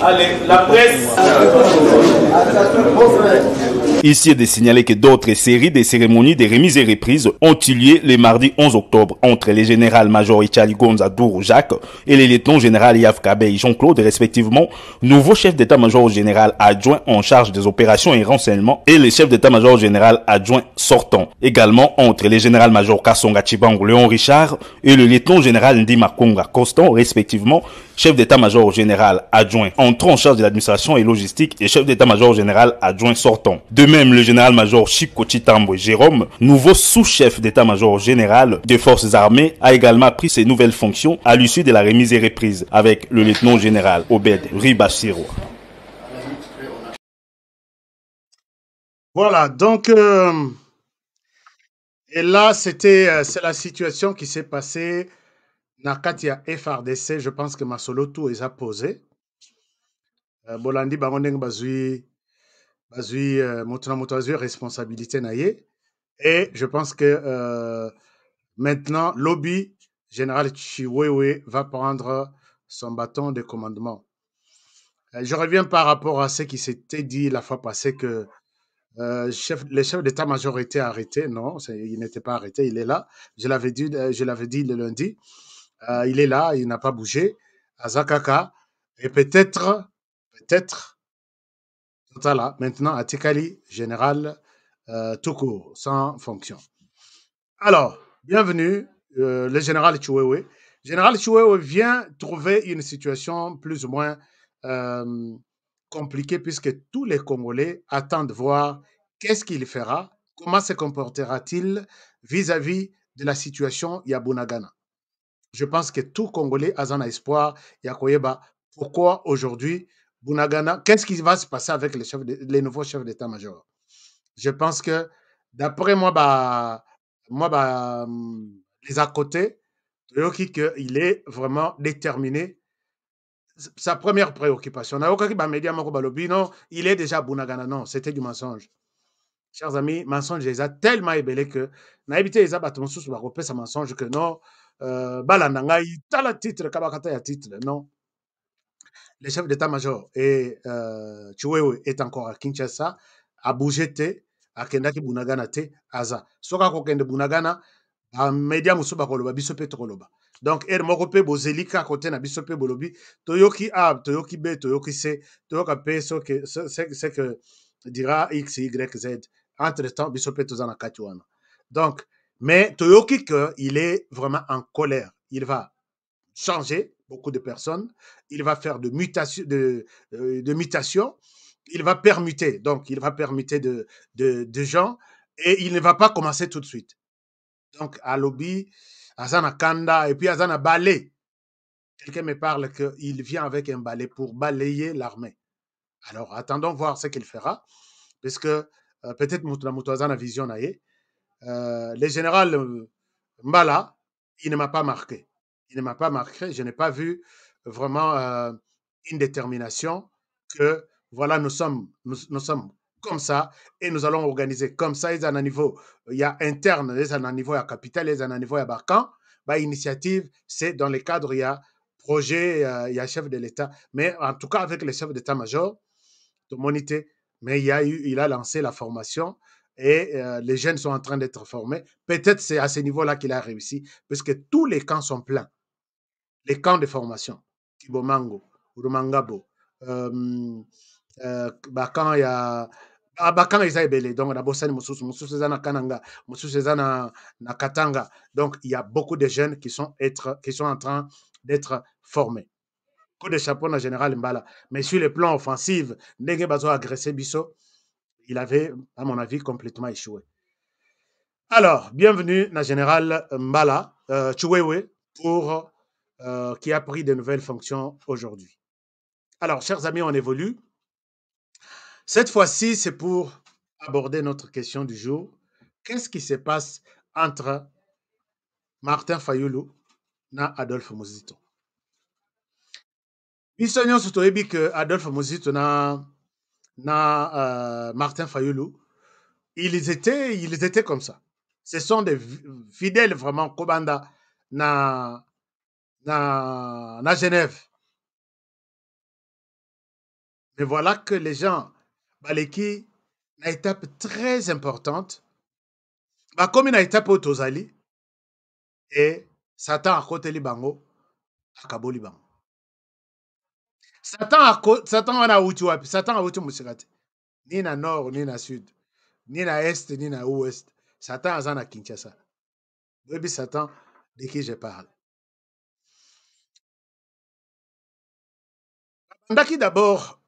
Allez, la presse. Ici est de signaler que d'autres séries de cérémonies de remises et reprises ont eu lieu le mardi 11 octobre entre le général-major Ichali Gonza Dourou Jacques et le lieutenant-général Yav Kabey Jean-Claude, respectivement, nouveau chef d'état-major général adjoint en charge des opérations et renseignements, et le chef d'état-major général adjoint sortant. Également entre le général-major Kassonga Chibango Léon Richard et le lieutenant-général Ndima Konga Constant, respectivement, chef d'état-major général adjoint entrant en charge de l'administration et logistique et chef d'état-major général adjoint sortant. De même, le général-major Chiko Chitambwe Jérôme, nouveau sous-chef d'état-major général des forces armées, a également pris ses nouvelles fonctions à l'issue de la remise et reprise avec le lieutenant-général Obed Ribachiro. Voilà, donc, et là, c'est la situation qui s'est passée dans Katia FRDC. Je pense que Masolo tout est posé. Bolandi Bangondeng Bazui responsabilité naïe. Et je pense que maintenant, lobby général Chiwewe va prendre son bâton de commandement. Je reviens par rapport à ce qui s'était dit la fois passée que le chef d'état-major était arrêté. Non, il n'était pas arrêté, il est là. Je l'avais dit le lundi. Il est là, il n'a pas bougé. Azakaka. Et peut-être, là, maintenant, Atikali, général, tout court, sans fonction. Alors, bienvenue, le général Chiwewe. Général Chiwewe vient trouver une situation plus ou moins compliquée puisque tous les Congolais attendent de voir qu'est-ce qu'il fera, comment se comportera-t-il vis-à-vis de la situation Yabunagana. Je pense que tout Congolais a un espoir. Yakoyeba, pourquoi aujourd'hui Bunagana, qu'est-ce qui va se passer avec les nouveaux chefs d'état-major? Je pense que, d'après moi, les à côté, il est vraiment déterminé. Sa première préoccupation, il est déjà Bunagana. Non, c'était du mensonge. Chers amis, mensonge, ils ont tellement ébellé que, ils ont sa mensonge que non, non. Le chef d'état-major et Chiwewe est encore à Kinshasa, à Bougete, à Kendaki Bunagana te, Aza. Soka kokende Bunagana, à Media Musuba Koloba, Bisope Tokoloba. Donc, Mokope Bozelika, côté na Bisope Bolobi, Toyoki A, Toyoki B, Toyoki C, Toyoka P, c'est que dira X, Y, Z. Entre-temps, Bisope Tozana Katuana. Donc, mais Toyoki, il est vraiment en colère. Il va changer beaucoup de personnes, il va faire de mutation, il va permuter, donc il va permuter de gens, et il ne va pas commencer tout de suite. Donc, à lobby, Azana Kanda, et puis Azana balai. Quelqu'un me parle qu'il vient avec un balai pour balayer l'armée. Alors, attendons voir ce qu'il fera, parce que peut-être Moutouazana vision naïe. Le général Mbala, il ne m'a pas marqué. Il ne m'a pas marqué. Je n'ai pas vu vraiment une détermination que, voilà, nous sommes comme ça et nous allons organiser comme ça. Il y a un niveau, il y a interne, il y a un niveau à capital, il y a un niveau à Barcan. Initiative, c'est dans le cadre, il y a projet, il y a chef de l'État. Mais en tout cas, avec le chef d'état-major, de Monité, mais il a lancé la formation. Et les jeunes sont en train d'être formés. Peut-être c'est à ce niveau-là qu'il a réussi, parce que tous les camps sont pleins. Les camps de formation, Kibomango, Urumangabo, Bakan, il y a Bakan, ils ont belé. Donc, on a Bossani, Moussous, na Kananga, Moussous, na Katanga. Donc, il y a beaucoup de jeunes qui sont en train d'être formés. Coup de chapeau en général Mbala. Mais sur le plan offensif, Ndenge Bazo a agressé Bisso. Il avait, à mon avis, complètement échoué. Alors, bienvenue, na général Mbala, Chiwewe, qui a pris de nouvelles fonctions aujourd'hui. Alors, chers amis, on évolue. Cette fois-ci, c'est pour aborder notre question du jour. Qu'est-ce qui se passe entre Martin Fayoulou et Adolphe Muzito? biso nyonso toyebi que Adolphe Muzito na Martin Fayulu, ils étaient comme ça. Ce sont des fidèles vraiment Kobanda na Genève. Mais voilà que les gens baleki na étape très importante. Ba comme une étape au Tozali et Satan à côté libango akaboli bango. Satan wana uti wapi? Satan a uti musikati. Ni na nord ni na sud. Ni na est ni na ouest. Satan aza na Kinshasa. Webi Satan de qui je parle. Ndaki d'abord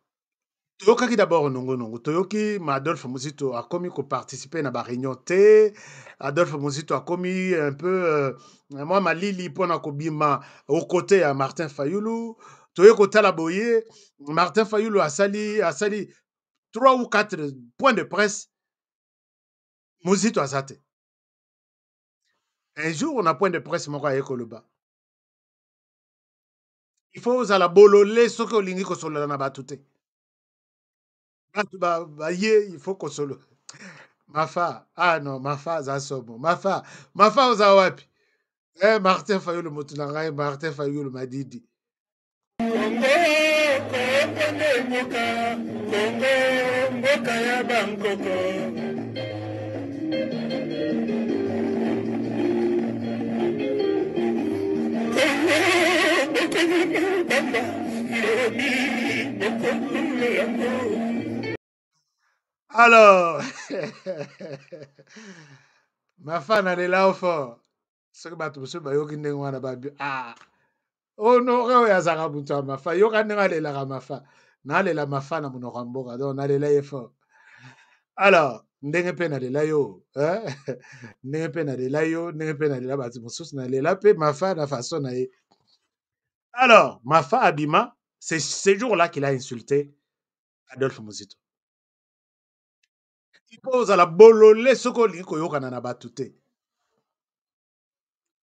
toyokaki d'abord nongo toyoki ma Adolphe Muzito a commis ko participer na ba réunion te. Adolphe Muzito a commis un peu moi malili pona ko bima au côté à Martin Fayulu. Toyoko tala boye Martin Fayulu a sali 3 ou 4 points de presse. Muzito a zate. Un jour on a point de presse moko a Ekoloba. Il faut ozala bolole soki olingi kosolola na bato te. Bato baye il faut kosolo. Mafa, ah non, Mafa aza sobo. Mafa oza wapi? Martin Fayulu motu na ngai, Martin Fayulu madidi. Mboka ya Bangkoko. Alors, ma femme elle est là au fond. Ce que bato monsieur bayoki ndenge wana babi ah. Oh non, ya zanga buntu ma femme. Yoka ndenge alela ka ma femme. Na lela ma femme na monoko mboka. Donc na lela yefo. Alors, ndenge pe na lela yo, hein? Ndenge pe na lela yo, ndenge pe na lela bato mosusu na lela pe ma femme na façon na ye. Alors, Mafa Abima, c'est ce jour-là qu'il a insulté Adolphe Muzito. Il pose à la bolole soko liko yokana na batute.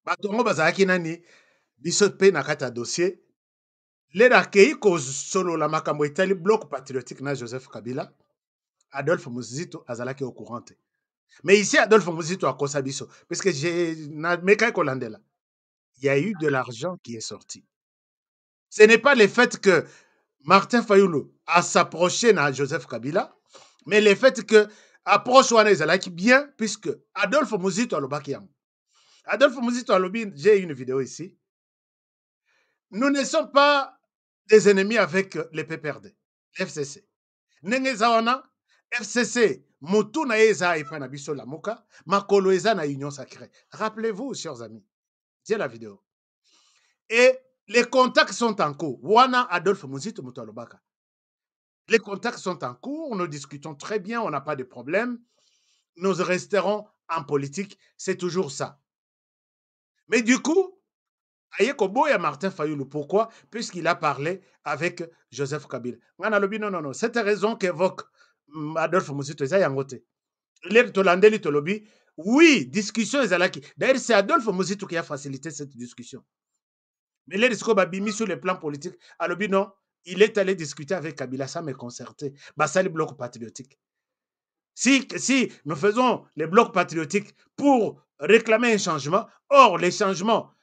Batongo bazaki nani biso pe na kata dossier. Le rakei ko solo la makambo etali bloc patriotique na Joseph Kabila. Adolphe Muzito azalaki au courant. Mais ici Adolphe Muzito a kosa biso parce que il y a eu de l'argent qui est sorti. Ce n'est pas le fait que Martin Fayulu a s'approché à Joseph Kabila, mais le fait que approche wana ezalaki bien, puisque Adolphe Muzito alobaki yango. Adolphe Muzito alobi, j'ai une vidéo ici. Nous ne sommes pas des ennemis avec les PPRD, l'FCC. Ndenge eza wana, FCC, motu na ye eza epa na biso lamuka, makolo eza na union sacrée. Rappelez-vous, chers amis, j'ai la vidéo. Et les contacts sont en cours. Wana Adolphe Muzito moto alobaka. Les contacts sont en cours, nous discutons très bien, on n'a pas de problème. Nous resterons en politique, c'est toujours ça. Mais du coup, Ayekoboya Martin Fayulu, pourquoi? Puisqu'il a parlé avec Joseph Kabila. Non. Cette raison qu'évoque Adolphe Muzito, oui, discussion ezalaki. D'ailleurs, c'est Adolphe Muzito qui a facilité cette discussion. Mais les discours babimi sur le plan politique, alobi non. Il est allé discuter avec Kabila, ça me concerté. Bah, le bloc patriotique. Si nous faisons les blocs patriotiques pour réclamer un changement, or, les changements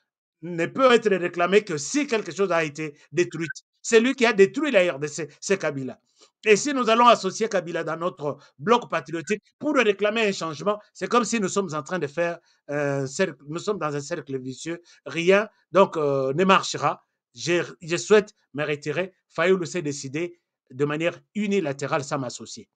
ne peuvent être réclamés que si quelque chose a été détruit. C'est lui qui a détruit la RDC, c'est Kabila. Et si nous allons associer Kabila dans notre bloc patriotique pour réclamer un changement, c'est comme si nous sommes en train de faire, nous sommes dans un cercle vicieux, rien donc ne marchera. Je souhaite me retirer. Fayulu s'est décidé de manière unilatérale sans m'associer.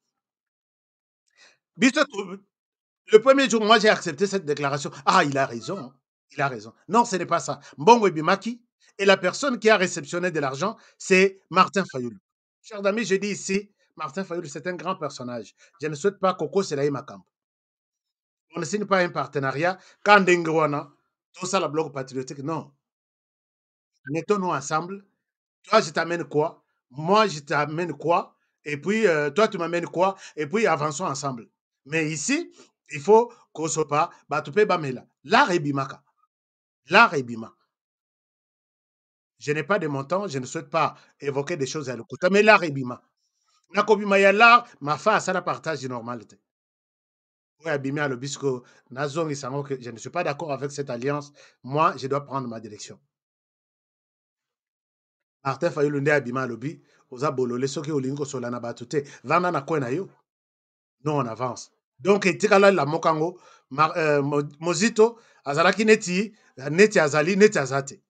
Le premier jour, moi, j'ai accepté cette déclaration. Ah, il a raison. Il a raison. Non, ce n'est pas ça. Mbongo Ebimaki, et la personne qui a réceptionné de l'argent, c'est Martin Fayulu. Chers amis, je dis ici, Martin Fayulu, c'est un grand personnage. Je ne souhaite pas Koko Selaï Makambo. On ne signe pas un partenariat. Quand Denguana, tout ça, la bloc patriotique, non. Mettons-nous ensemble. Toi, je t'amène quoi? Moi, je t'amène quoi? Et puis, toi, tu m'amènes quoi? Et puis, avançons ensemble. Mais ici, il faut qu'on soit pas, Batoupe Bamela. L'art est bimaka. L'art est bima. Je n'ai pas de montant, je ne souhaite pas évoquer des choses à l'écoute. Mais l'art est bima. Nakobima ya l'art, ma face à la partage de normalité. Oui, abimé à l'obisco, Nazong et Sango, que je ne suis pas d'accord avec cette alliance. Moi, je dois prendre ma direction. Martin Fayulu nde abima lobi, oza bolole soki olingo solana batute, vanda na kwe na yo. Non, on avance. Donc, etikala la mokango, Mozito, azalaki neti azali, neti azate.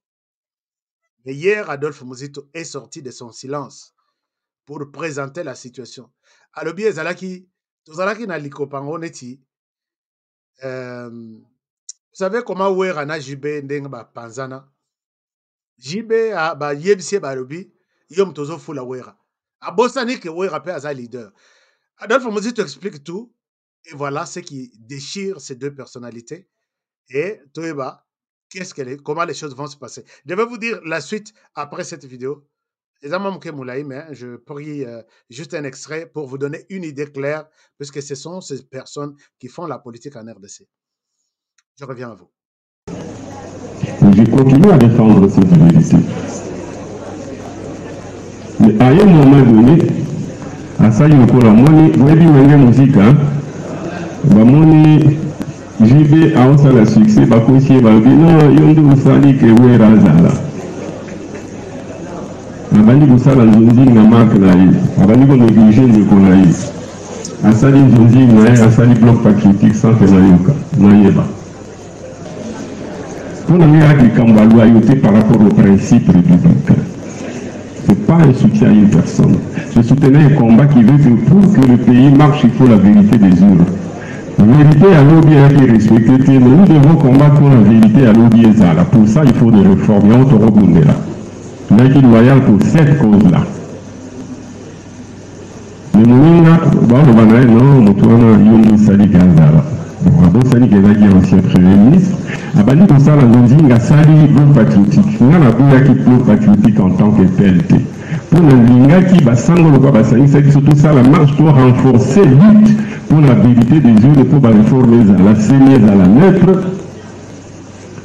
Mais hier, Adolphe Mozito est sorti de son silence pour présenter la situation. Alobi ezalaki, tozalaki na likopango neti, vous savez comment Ouera na Jibé ndenge ba panzana? Jibé ba yebisi ba lobi, yom tozo fula Ouera. Abosani ke Ouera pe aza leader. Adolphe Mozito explique tout. Et voilà ce qui déchire ces deux personnalités. Et Toeba, comment les choses vont se passer. Je vais vous dire la suite après cette vidéo. Je prie juste un extrait pour vous donner une idée claire, puisque ce sont ces personnes qui font la politique en RDC. Je reviens à vous. Je continue à défendre cette vérité. Mais à un moment donné, à ça, il y a encore la musique, bamoni JB aosala succès bakosi balobi non yo nde osali ke Ouera azala abandi kosala nzonzi na marke na ye abandi konéglige ndeko na ye asali nzonzi na ye asali bloc patriotique sans ke nayeba mpona ngeyaki likambo ya loyauté par rapport au principe républicain. C'est pas un soutien à une personne. Je soutenais un combat qui veut que pour que le pays marche, il faut la vérité des urnes. La vérité à l'OBI a été respectée, mais nous devons combattre pour la vérité à l'OBI. Pour ça, il faut des réformes. On te rebondera. On a été loyal pour cette cause-là. Mais nous, non, Yondo Sali Gazala. Bon, Sali Gazala qui est ancien premier ministre. Abali Kosala Nzonzi a sali bloc patriotique. Nous avons un bloc patriotique en tant que PLT. Pour le linga qui va s'engager au Babasani, c'est surtout ça la marche pour renforcer lutte pour la vérité des urnes, pour la réformer à la CNES, à la neutre.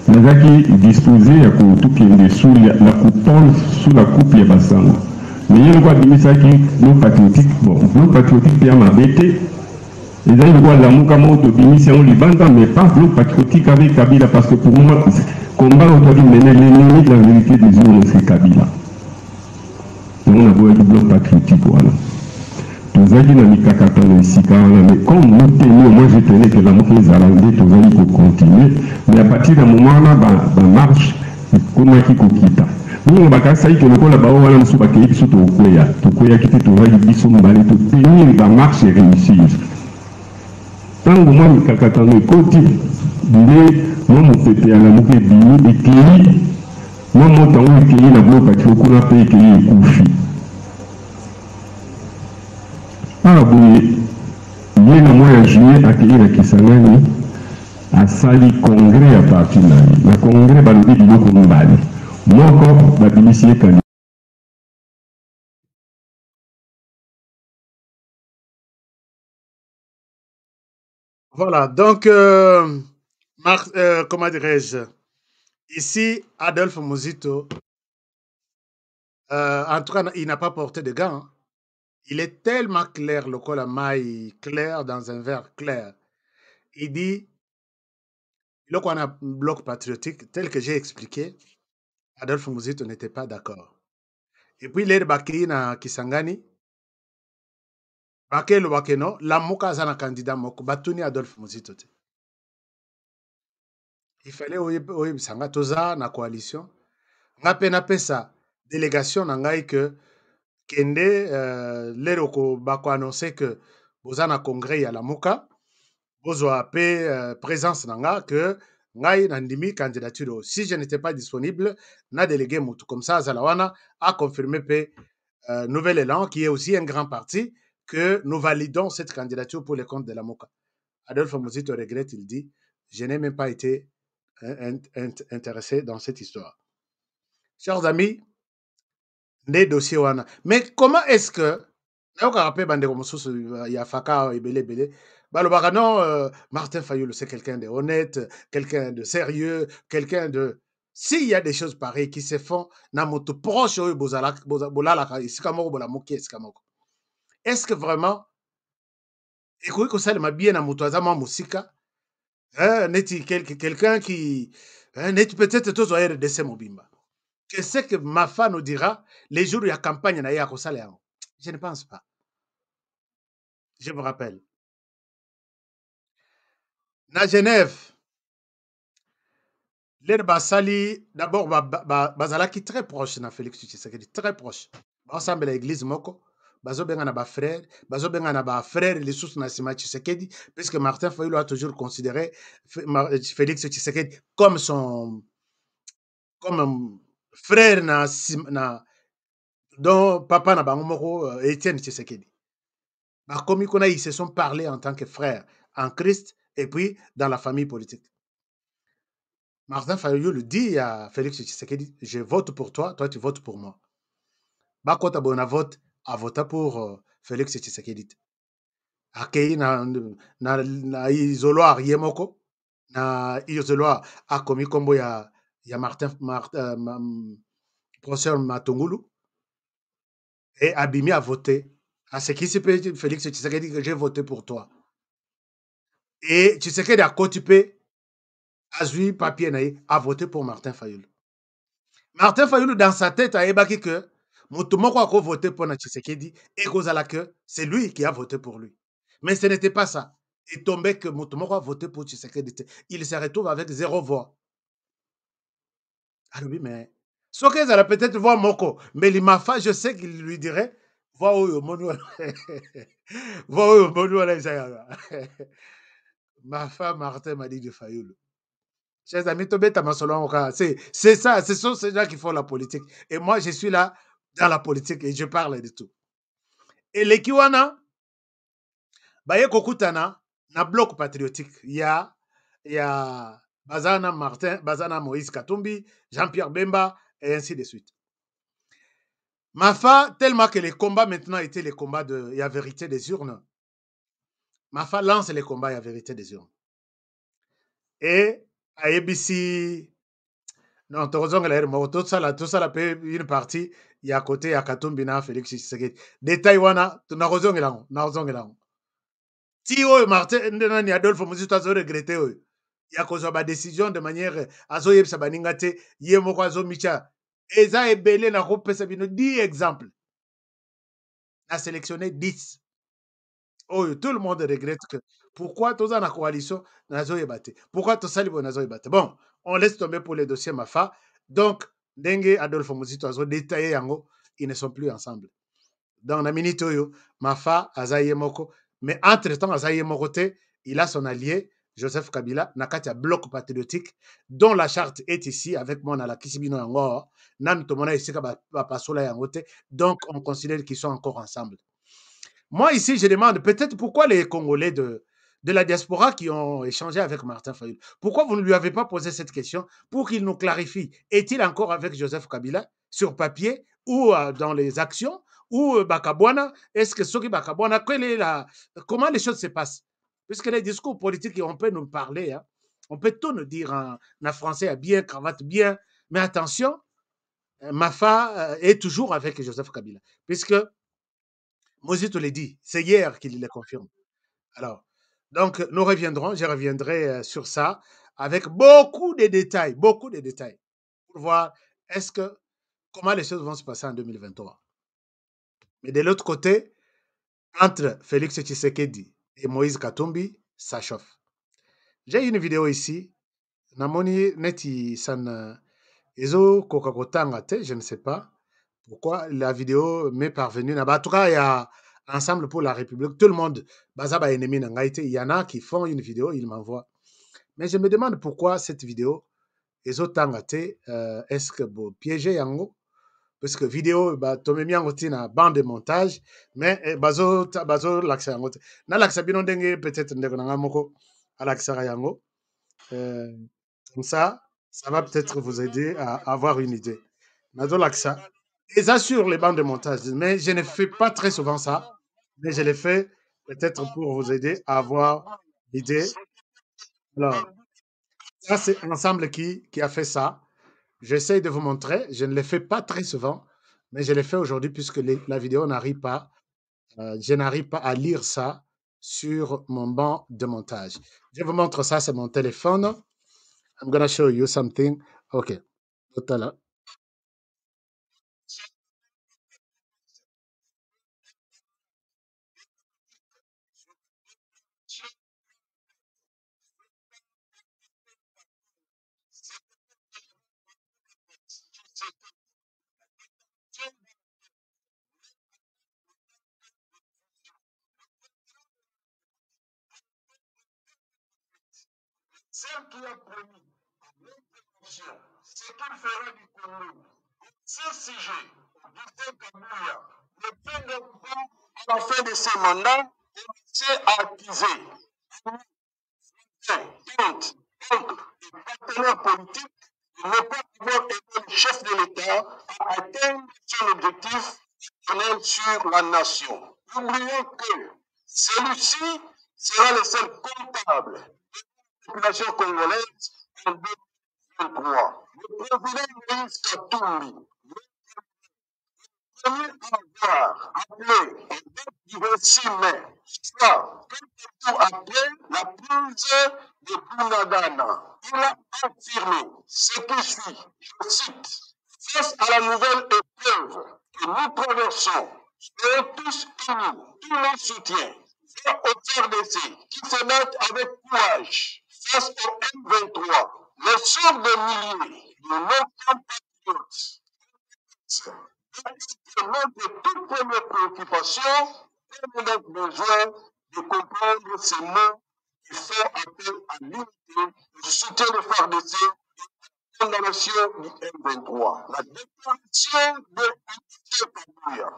Nous avons disposé à tout qui est sous la coupole, sous la coupe de Bassanga. Mais il y a quoi de ça qui bloc patriotique. Bon, bloc patriotique bien m'embêté. Les gens voient la Moukamo de Bimission Libanda, mais pas bloc patriotique avec Kabila, parce que pour moi, combat autour du mener l'ennemi de la vérité des urnes, c'est Kabila. On a beau être bloc patriotique, voilà. Tous les gens qui ont ici, mais comme nous tenions, moi je tenais que la montée Zalande, tous les gens continuer, mais à partir d'un moment là, la marche, comme on qui quitte. Nous, on va casser que le col là-bas, on va nous soubattre, qui sont au Koya. Au Koya qui est au Valle du Bisson, on va tenir la marche et réussir. Tant que moi, je suis dans le côté, moi, je suis à la montée de l'île, moi, je suis dans le pays, la bloc patriotique, on a payé qu'il y ait Koufi. Ah, oui, il y a un mois de juillet à Kéhira Kisangani, à Sali Congrès à partir de là. Le Congrès va le dire de Kombali. Moi, encore, la démission est Voilà, donc, comment dirais-je, ici, Adolphe Mozito, en tout cas, il n'a pas porté de gants. Hein. Il est tellement clair, le col à maille clair dans un verre clair. Il dit, là qu'on a un bloc patriotique, tel que j'ai expliqué, Adolphe Mozito n'était pas d'accord. Et puis, l'air Bakei na Kisangani, Bakei le Bakeno, la Moka Zana candidat Moko, Batuni Adolphe Mozito. Il fallait oye Sanga Toza na coalition. Nga pena pesa délégation nangai que Kende l'eroko bako annoncé que boza na congrès ya la Moka, bozo pe présence nanga que ngai nandimi candidature. Si je n'étais pas disponible, na délégué Moutou. Comme ça, Zalawana a confirmé pe Nouvel Élan, qui est aussi un grand parti, que nous validons cette candidature pour les comptes de la Moka. Adolphe Mozito regrette, il dit, je n'ai même pas été intéressé dans cette histoire. Chers amis, des dossiers wana. Mais comment est-ce que il y a Faka et Belé. Non, Martin Fayulu, c'est quelqu'un de honnête, quelqu'un de sérieux, quelqu'un de... S'il y a des choses pareilles qui se font dans moto proche, est-ce que vraiment, écoute que ça m'a bien à moto azama musika, neti quelqu'un qui, neti peut-être tous au RDC mobimba. Qu'est-ce que ma femme nous dira les jours où il y a campagne na ya kosala? Je ne pense pas. Je me rappelle. Na Genève, l'air basali d'abord bazalaki très proche na Félix Tshisekedi, très proche. Ensemble l'église moko bazo benga na ba frère, bazo benga na ba frère les sous na sima Tshisekedi, puisque Martin Fayulu a toujours considéré Félix Tshisekedi comme son frère na dont papa na bango moko Étienne Tshisekedi. Bah, comme ils se sont parlé en tant que frères en Christ et puis dans la famille politique. Martin Fayulu dit à Félix Tshisekedi, je vote pour toi, toi tu votes pour moi. Bah, quand tu as vote, à voter pour Félix Tshisekedi. Akei na isoloir yemoko, na isoloir a commis combo ya Martin, professeur Matungulu, et Abimi a voté. À ce qui se peut, Félix Tshisekedi, que j'ai voté pour toi. Et Tshisekedi a cotipé, a joué papier, a voté pour Martin Fayulu. Martin Fayulu, dans sa tête, a ébaqué que Motomoko a voté pour Tshisekedi et que c'est lui qui a voté pour lui. Mais ce n'était pas ça. Il tombait que Motomoko a voté pour Tshisekedi. Il se retrouve avec 0 voix. Alors oui, mais ce qu'ils allaient peut-être voir Moko, mais l'Imafa, je sais qu'il lui dirait, vois où ma femme Martin m'a dit de Fayulu. Chers amis, c'est ça, ce sont ces gens qui font la politique. Et moi, je suis là dans la politique et je parle de tout. Et les Kiwana, baye kokutana na bloc patriotique. Il y a Bazana Martin, Bazana Moïse Katumbi, Jean-Pierre Bemba, et ainsi de suite. Mafa, tellement que les combats maintenant étaient les combats de la vérité des urnes. Mafa lance les combats et la vérité des urnes. Et à ABC, non, tout ça, une partie, il y a à côté, il y a Katumbi na Félix Tshisekedi. Détail, wana, tu n'as raison, si Martin Ndenani Adolphe Muzito a regretté, il y a une décision de manière à Zoyeb Sabaningate, Yemoko Azo Micha, et ça est belé na groupe Sabino 10 exemples. A sélectionné 10. Oh, tout le monde regrette que pourquoi tous en la coalition Nazo Yebate. Pourquoi tous salibo Nazo Yebate. Bon, on laisse tomber pour les dossiers Mafa. Donc, Dengue Adolphe Muzito Azo détaillé yango, ils ne sont plus ensemble. Dans la minute Mafa Azaye Moko. Mais entre-temps, Azaye Morote, il a son allié, Joseph Kabila, Nakatia Bloc Patriotique, dont la charte est ici, avec moi, dans la Kisibino Yango, Nan Tomona ici, Pasola Yangote, donc on considère qu'ils sont encore ensemble. Moi, ici, je demande peut-être pourquoi les Congolais de la diaspora qui ont échangé avec Martin Fayulu, pourquoi vous ne lui avez pas posé cette question pour qu'il nous clarifie, est-il encore avec Joseph Kabila sur papier ou dans les actions? Ou Bakabwana, est-ce que Soki Bakabwana, comment les choses se passent? Puisque les discours politiques, on peut nous parler, hein? On peut tout nous dire en français, bien, cravate bien, mais attention, Mafa est toujours avec Joseph Kabila, puisque Mozito l'a dit, c'est hier qu'il le confirme. Alors, donc, je reviendrai sur ça, avec beaucoup de détails, pour voir comment les choses vont se passer en 2023. Mais de l'autre côté, entre Félix Tshisekedi et Moïse Katumbi, ça chauffe. J'ai une vidéo ici. Namoni neti san ezo kokakotangate, je ne sais pas pourquoi la vidéo m'est parvenue. En tout cas, il y a Ensemble pour la République. Tout le monde, bazaba ennemi nangaite. Il y en a qui font une vidéo, ils m'envoient. Mais je me demande pourquoi cette vidéo ezo tangate, est-ce que vous piégez yango? Parce que vidéo tomemi yango tina bande de montage, mais bazo laksa yango na laksa bino ndenge peut-être ndeko nanga moko alaksa yango, comme ça va peut-être vous aider à avoir une idée. Nazo laksa et ça sur les bandes de montage, mais je ne fais pas très souvent ça, mais je l'ai fait peut-être pour vous aider à avoir l'idée. Alors ça c'est Ensemble qui a fait ça. j'essaie de vous montrer. Je ne le fais pas très souvent, mais je l'ai fait aujourd'hui puisque la vidéo n'arrive pas. Je n'arrive pas à lire ça sur mon banc de montage. Je vous montre ça, c'est mon téléphone. I'm gonna show you something. OK. Voilà. Celle qui a promis l'intervention, ce qu'il fera du Congo, ce sujet, Dr Kabouya, ne peut pas, à la fin de ce mandat, commencer à accuser contre les partenaires politiques de ne pas pouvoir aider le chef de l'État à atteindre son objectif sur la nation. N'oublions que celui-ci sera le seul comptable de la population congolaise en 2023. Le président Moïse Katumbi, le premier à avoir appelé en date du 26 mai, soit quelques jours après la prise de Bunagana, il a affirmé ce qui suit, je cite, face à la nouvelle épreuve que nous traversons, soyons tous unis, tout notre soutien va au FARDC qui se battent avec courage face au M23. Le sort de milliers de nos compatriotes notre toute première préoccupation, nous avons donc besoin de comprendre ces mots qui font appel à l'unité, le soutien de FARDC et la condamnation du M23. La déclaration de M. Kabouya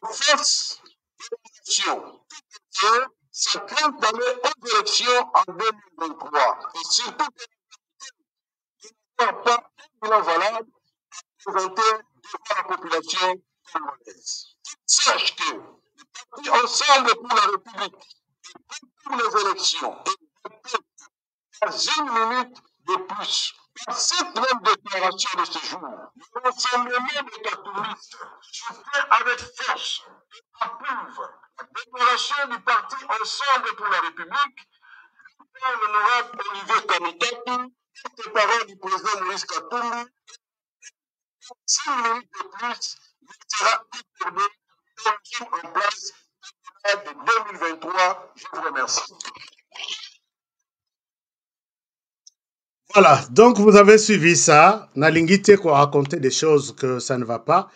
en face de la nation tout entière, sa crainte d'aller aux élections en 2023 et surtout qu'il n'y a pas un bilan valable à présenter devant la population congolaise. Sache que le parti Ensemble pour la République et pour les élections est dans une minute de plus. Par cette même déclaration de ce jour, le rassemblement des catholiques soutient avec force et approuve la déclaration du parti Ensemble pour la République par l'honorable Olivier Kamitatu, porte-parole du président Moïse Katumbi. 6 minutes de plus sera accordé pour mettre en place de 2023. Je vous remercie. Voilà, donc vous avez suivi ça. Nalingite quoi raconter des choses que ça ne va pas.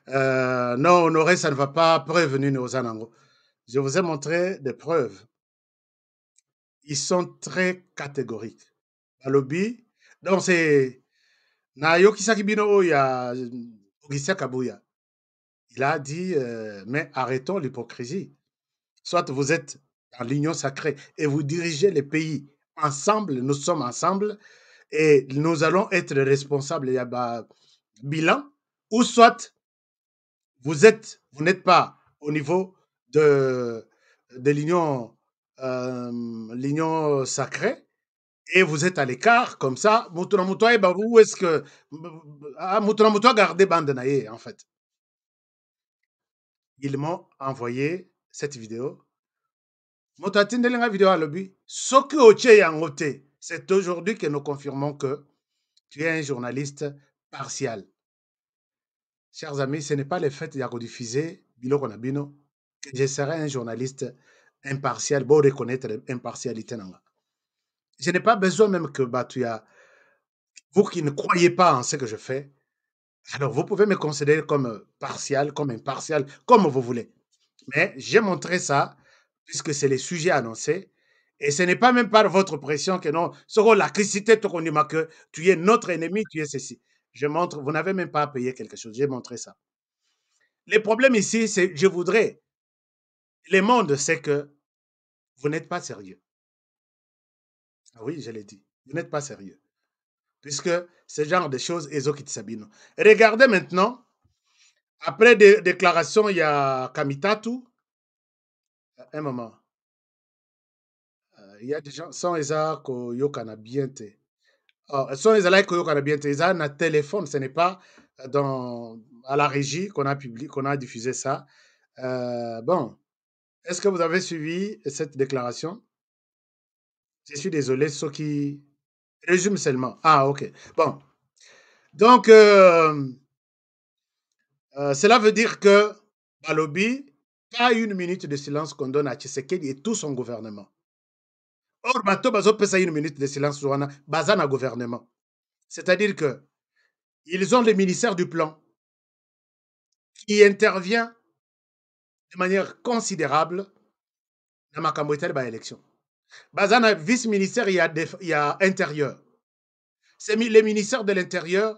Non, Honoré, ça ne va pas. Prévenu nos anango. Je vous ai montré des preuves. Ils sont très catégoriques. À lobby, donc c'est Nayokisaki Bino ya Ogisia Kabouya. Il a dit, mais arrêtons l'hypocrisie. Soit vous êtes dans l'union sacrée et vous dirigez les pays ensemble, nous sommes ensemble et nous allons être responsables, il y a bilan, ou soit vous n'êtes pas au niveau de l'union l'union sacrée et vous êtes à l'écart, comme ça, Moutouna Moutoua, où est-ce que Moutouna Moutoua gardez bande naïe, en fait. Ils m'ont envoyé cette vidéo. Motatine vidéo à lobby. Ce que Oche Yangote, c'est aujourd'hui que nous confirmons que tu es un journaliste partial. Chers amis, ce n'est pas le fait de diffuser Bilo Konabino que je serai un journaliste impartial, pour reconnaître l'impartialité. Je n'ai pas besoin même que vous qui ne croyez pas en ce que je fais, alors vous pouvez me considérer comme partial, comme impartial, comme vous voulez. Mais j'ai montré ça, puisque c'est les sujets annoncés, et ce n'est pas même par votre pression que non, selon la cricité, que tu es notre ennemi, tu es ceci. Je montre, vous n'avez même pas à payer quelque chose, j'ai montré ça. Le problème ici, c'est, je voudrais, le monde sait que vous n'êtes pas sérieux. Ah oui, je l'ai dit, vous n'êtes pas sérieux. Puisque ce genre de choses, Ezokit Sabino. Regardez maintenant, après des déclarations, il y a Kamitatu. Un moment. Il y a des gens sans Ezak Yokana bien. sont les alliés qu'on a bien un téléphone, ce n'est pas à la régie qu'on a diffusé ça. Bon, est-ce que vous avez suivi cette déclaration? Je suis désolé, ceux qui résument seulement. Ah, ok. Bon. Donc, cela veut dire que Balobi, pas une minute de silence qu'on donne à Tshisekedi et tout son gouvernement. Or, bato bazo pesa une minute de silence sur un bazana gouvernement. C'est-à-dire que ils ont le ministère du plan qui intervient de manière considérable dans ma camboïtale ba élection. Bazana vice-ministère, il y a intérieur. C'est le ministère de l'Intérieur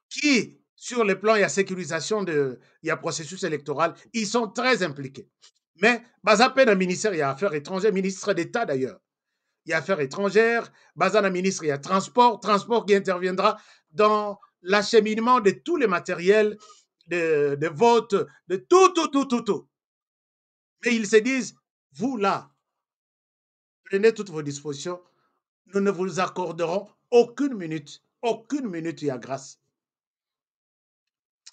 qui, sur le plan, il y a sécurisation, il y a processus électoral, ils sont très impliqués. Mais Bazapé dans le ministère, il y a affaires étrangères, ministre d'État d'ailleurs. Il y a affaires étrangères, Bazana ministre, il y a transport qui interviendra dans l'acheminement de tous les matériels de vote, de tout. Mais ils se disent, vous là, prenez toutes vos dispositions, nous ne vous accorderons aucune minute, il y a grâce.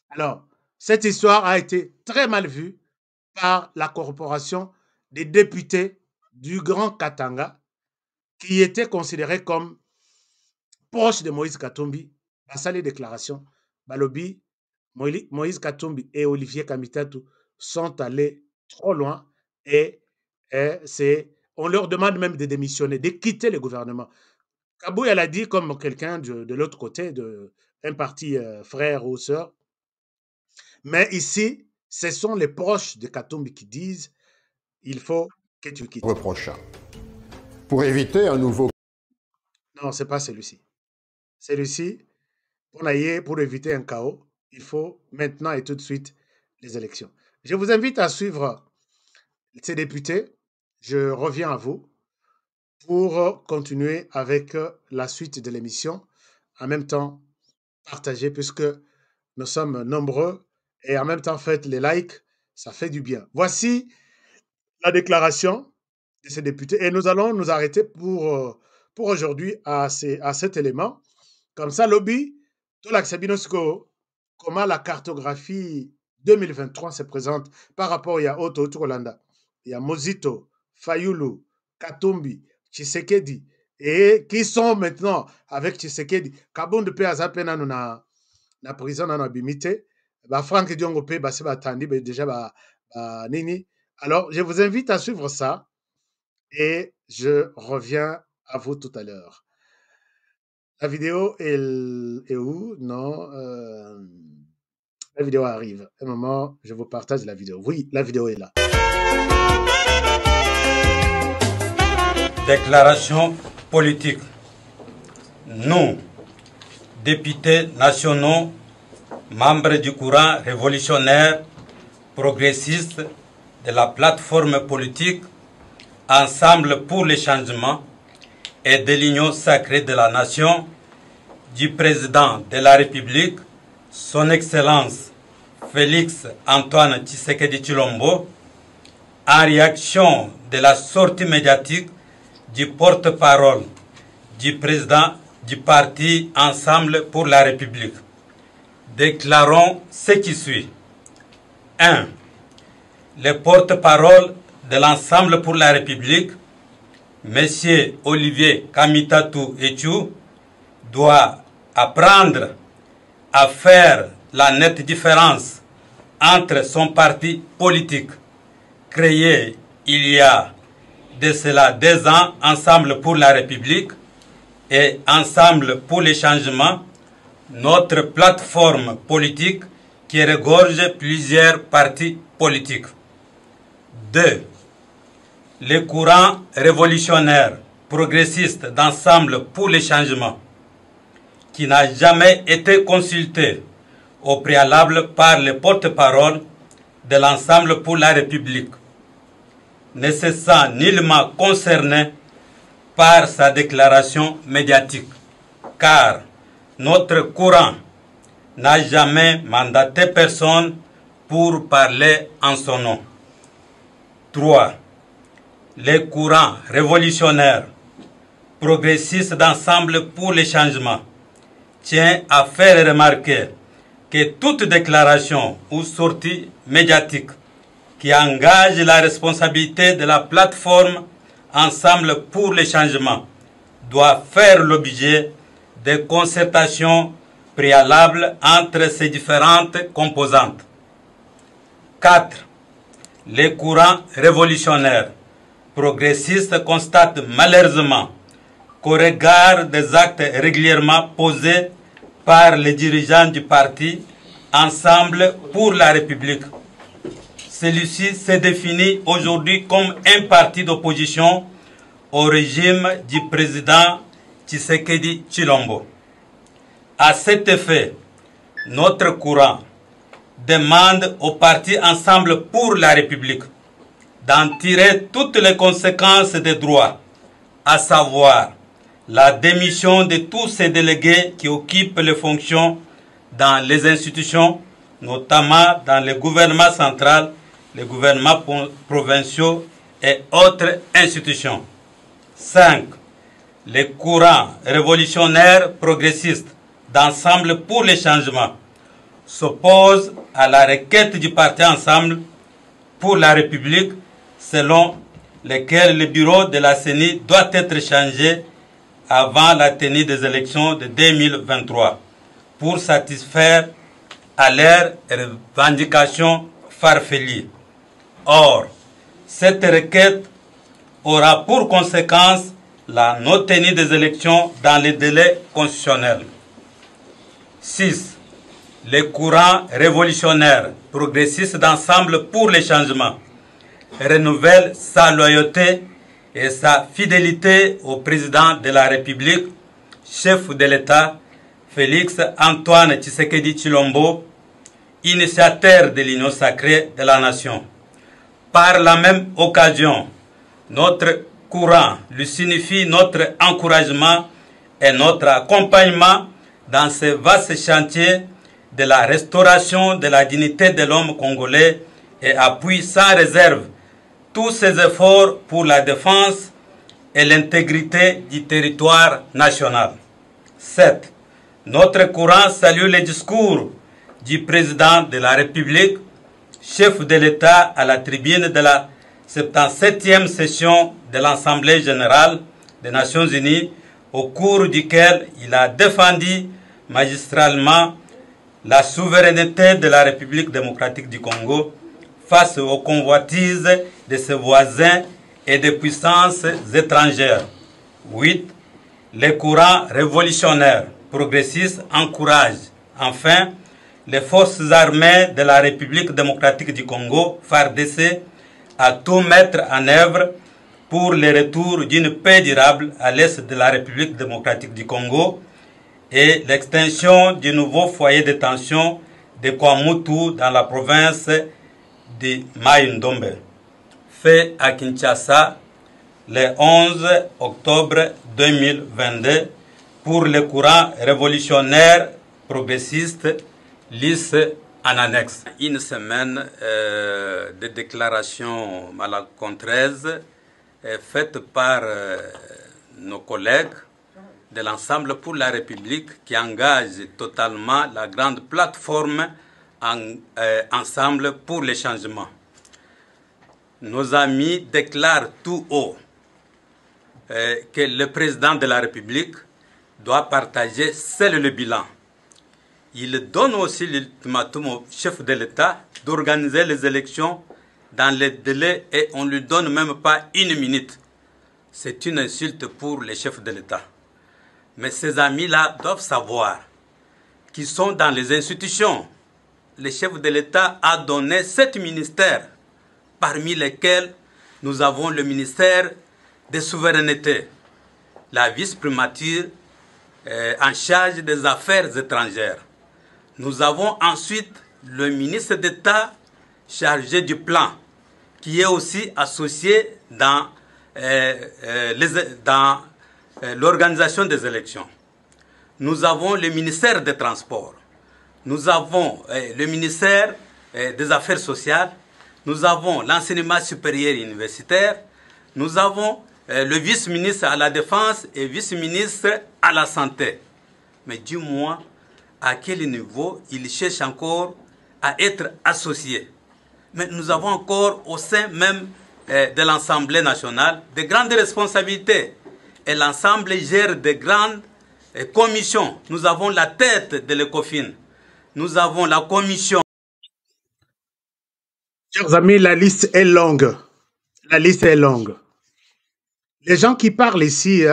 Alors, cette histoire a été très mal vue par la corporation des députés du Grand Katanga qui étaient considérés comme proches de Moïse Katumbi. À ça, les déclarations, Balobi, Moïse Katumbi et Olivier Kamitatu sont allés trop loin et on leur demande même de démissionner, de quitter le gouvernement. Kabou, elle a dit comme quelqu'un de l'autre côté, un parti frère ou sœur. Mais ici, ce sont les proches de Katumbi qui disent il faut que tu quittes. Prochain. Pour éviter un nouveau... Non, ce n'est pas celui-ci. Celui-ci, pour éviter un chaos, il faut maintenant et tout de suite les élections. Je vous invite à suivre ces députés. Je reviens à vous pour continuer avec la suite de l'émission. En même temps, partager puisque nous sommes nombreux et en même temps, faites les likes, ça fait du bien. Voici la déclaration de ces députés et nous allons nous arrêter pour aujourd'hui à cet élément. Comme ça, lobby, tout l'accès comment la cartographie 2023 se présente par rapport à Otto Rolanda. Il y a Mozito, Fayulu, Katumbi, Tshisekedi, et qui sont maintenant avec Tshisekedi. Kabon de Péazapena, nous na prison, nous na bimité. Franck Diongo Pe, c'est Tandi, déjà, Nini. Alors, je vous invite à suivre ça et je reviens à vous tout à l'heure. La vidéo est où? Non. La vidéo arrive. Un moment, je vous partage la vidéo. Oui, la vidéo est là. Déclaration politique. Nous, députés nationaux, membres du courant révolutionnaire progressiste de la plateforme politique Ensemble pour le changement et de l'union sacrée de la nation, du président de la République, son Excellence Félix Antoine Tshisekedi Tshilombo, en réaction de la sortie médiatique du porte-parole du président du parti Ensemble pour la République. Déclarons ce qui suit. 1. Le porte-parole de l'Ensemble pour la République, M. Olivier Kamitatu Ethiou, doit apprendre à faire la nette différence entre son parti politique, créé il y a de cela 2 ans, Ensemble pour la République, et Ensemble pour les changements, notre plateforme politique qui regorge plusieurs partis politiques. 2. Le courant révolutionnaire progressiste d'Ensemble pour les changements, qui n'a jamais été consulté au préalable par le porte-parole de l'Ensemble pour la République, ne se sent nullement concerné par sa déclaration médiatique, car notre courant n'a jamais mandaté personne pour parler en son nom. 3. Les courants révolutionnaires progressistes d'Ensemble pour les changements, tient à faire remarquer que toute déclaration ou sortie médiatique qui engage la responsabilité de la plateforme Ensemble pour le changement doit faire l'objet de concertations préalables entre ces différentes composantes. 4. Les courants révolutionnaires progressistes constatent malheureusement qu'au regard des actes régulièrement posés par les dirigeants du parti Ensemble pour la République, celui-ci se définit aujourd'hui comme un parti d'opposition au régime du président Tshisekedi Tshilombo. À cet effet, notre courant demande au parti Ensemble pour la République d'en tirer toutes les conséquences des droits, à savoir la démission de tous ces délégués qui occupent les fonctions dans les institutions, notamment dans le gouvernement central, les gouvernements provinciaux et autres institutions. 5. Les courants révolutionnaires progressistes d'Ensemble pour les changements s'opposent à la requête du parti Ensemble pour la République selon lequel le bureau de la CENI doit être changé avant la tenue des élections de 2023 pour satisfaire à leurs revendications farfelues. Or, cette requête aura pour conséquence la non-tenue des élections dans les délais constitutionnels. 6. Les courants révolutionnaires progressistes d'Ensemble pour les changements renouvellent sa loyauté et sa fidélité au président de la République, chef de l'État, Félix Antoine Tshisekedi Tshilombo, initiateur de l'Union sacrée de la nation. Par la même occasion, notre courant lui signifie notre encouragement et notre accompagnement dans ce vaste chantier de la restauration de la dignité de l'homme congolais et appuie sans réserve tous ses efforts pour la défense et l'intégrité du territoire national. 7. Notre courant salue le discours du président de la République, chef de l'État à la tribune de la 77e session de l'Assemblée générale des Nations unies, au cours duquel il a défendu magistralement la souveraineté de la République démocratique du Congo face aux convoitises de ses voisins et des puissances étrangères. 8. Les courants révolutionnaires progressistes encouragent enfin les forces armées de la République démocratique du Congo, FARDC, à tout mettre en œuvre pour le retour d'une paix durable à l'est de la République démocratique du Congo et l'extinction du nouveau foyer de tension de Kwamutu dans la province de Mai-Ndombe. Fait à Kinshasa le 11 octobre 2022 pour le courant révolutionnaire progressiste, liste en annexe. Une semaine de déclarations malencontreuses faites par nos collègues de l'Ensemble pour la République qui engage totalement la grande plateforme Ensemble pour les changements. Nos amis déclarent tout haut que le président de la République doit partager seul le bilan. Il donne aussi l'ultimatum au chef de l'État d'organiser les élections dans les délais et on ne lui donne même pas une minute. C'est une insulte pour les chefs de l'État. Mais ces amis-là doivent savoir qu'ils sont dans les institutions. Le chef de l'État a donné 7 ministères, parmi lesquels nous avons le ministère des souverainetés, la vice-primature en charge des affaires étrangères. Nous avons ensuite le ministre d'État chargé du plan, qui est aussi associé dans l'organisation des élections. Nous avons le ministère des Transports. Nous avons le ministère des Affaires sociales. Nous avons l'enseignement supérieur et universitaire. Nous avons le vice-ministre à la Défense et vice-ministre à la Santé. Mais dis-moi, à quel niveau il cherche encore à être associé. Mais nous avons encore au sein même de l'Assemblée nationale de grandes responsabilités. Et l'Assemblée gère de grandes commissions. Nous avons la tête de l'ECOFIN. Nous avons la commission. Chers amis, la liste est longue. La liste est longue. Les gens qui parlent ici,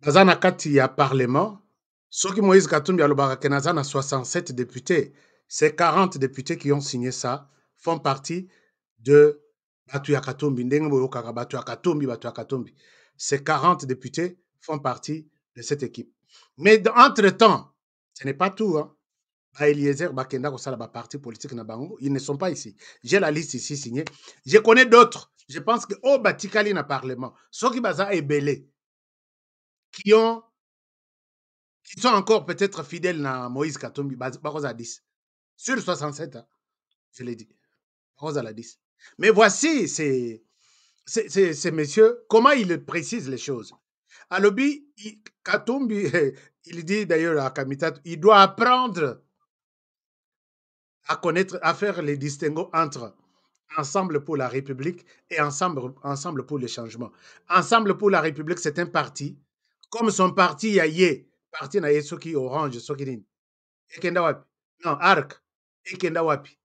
dans un Akati Parlement, ceux qui Moïse Katumbi a 67 députés, ces 40 députés qui ont signé ça font partie de Batuya Katumbi. Ces 40 députés font partie de cette équipe. Mais entre-temps, ce n'est pas tout. Eliezer Bakenda Kosala parti politique na bango, ils ne sont pas ici. J'ai la liste ici signée. Je connais d'autres. Je pense que au Batikali na Parlement, ceux qui baza ebelé, qui sont encore peut-être fidèles à Moïse Katumbi, Baroza 10. Sur 67, je l'ai dit. Baroza 10. Mais voici ces messieurs, comment ils précisent les choses. À l'obi, Katumbi, il dit d'ailleurs à Kamitat, il doit apprendre à connaître, à faire les distinguos entre Ensemble pour la République et Ensemble pour le changement. Ensemble pour la République, c'est un parti. Comme son parti, il y a Yé, parti na Yesoki Orange, Sokirin. Ekenda wapi? Non, Arc. Ekenda wapi?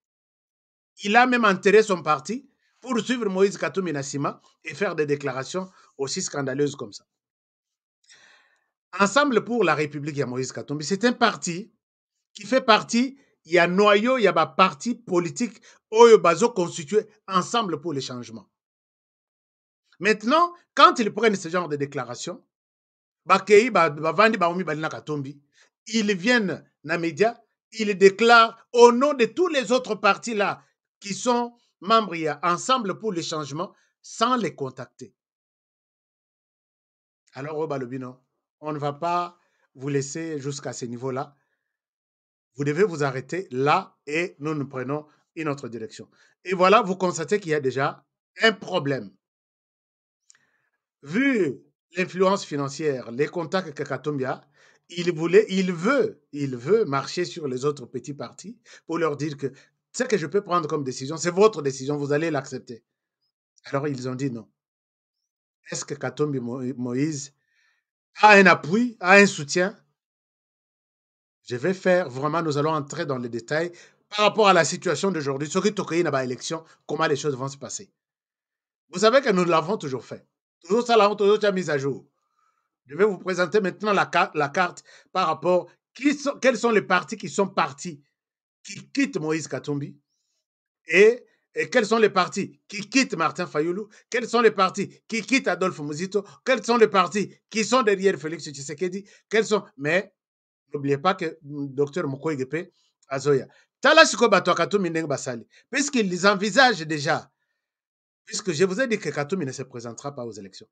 Il a même enterré son parti pour suivre Moïse Katumbi Nassima et faire des déclarations aussi scandaleuses comme ça. Ensemble pour la République, il y a Moïse Katumbi. C'est un parti qui fait partie, il y a noyau, il y a un parti politique, Oyo Bazo constitué Ensemble pour le changement. Maintenant, quand ils prennent ce genre de déclarations, ils viennent dans les médias, ils déclarent au nom de tous les autres partis là qui sont membres il y a Ensemble pour le changement sans les contacter. Alors, on ne va pas vous laisser jusqu'à ce niveau-là. Vous devez vous arrêter là et nous prenons une autre direction. Et voilà, vous constatez qu'il y a déjà un problème. Vu l'influence financière, les contacts que Katumbi a, il veut marcher sur les autres petits partis pour leur dire que ce que je peux prendre comme décision, c'est votre décision, vous allez l'accepter. Alors ils ont dit non. Est-ce que Katumbi Moïse a un appui, a un soutien? Je vais faire, vraiment, nous allons entrer dans les détails par rapport à la situation d'aujourd'hui, ce qui toque dans l'élection, comment les choses vont se passer. Vous savez que nous l'avons toujours fait. Toujours ça, toujours déjà mise à jour. Je vais vous présenter maintenant la carte par rapport quels sont les partis qui sont partis, qui quittent Moïse Katumbi et quels sont les partis qui quittent Martin Fayoulou, quels sont les partis qui quittent Adolphe Muzito, quels sont les partis qui sont derrière Félix Tshisekedi, quels sont... Mais n'oubliez pas que Dr Mukwege Azoya, puisqu'ils envisagent déjà, puisque je vous ai dit que Katumbi ne se présentera pas aux élections.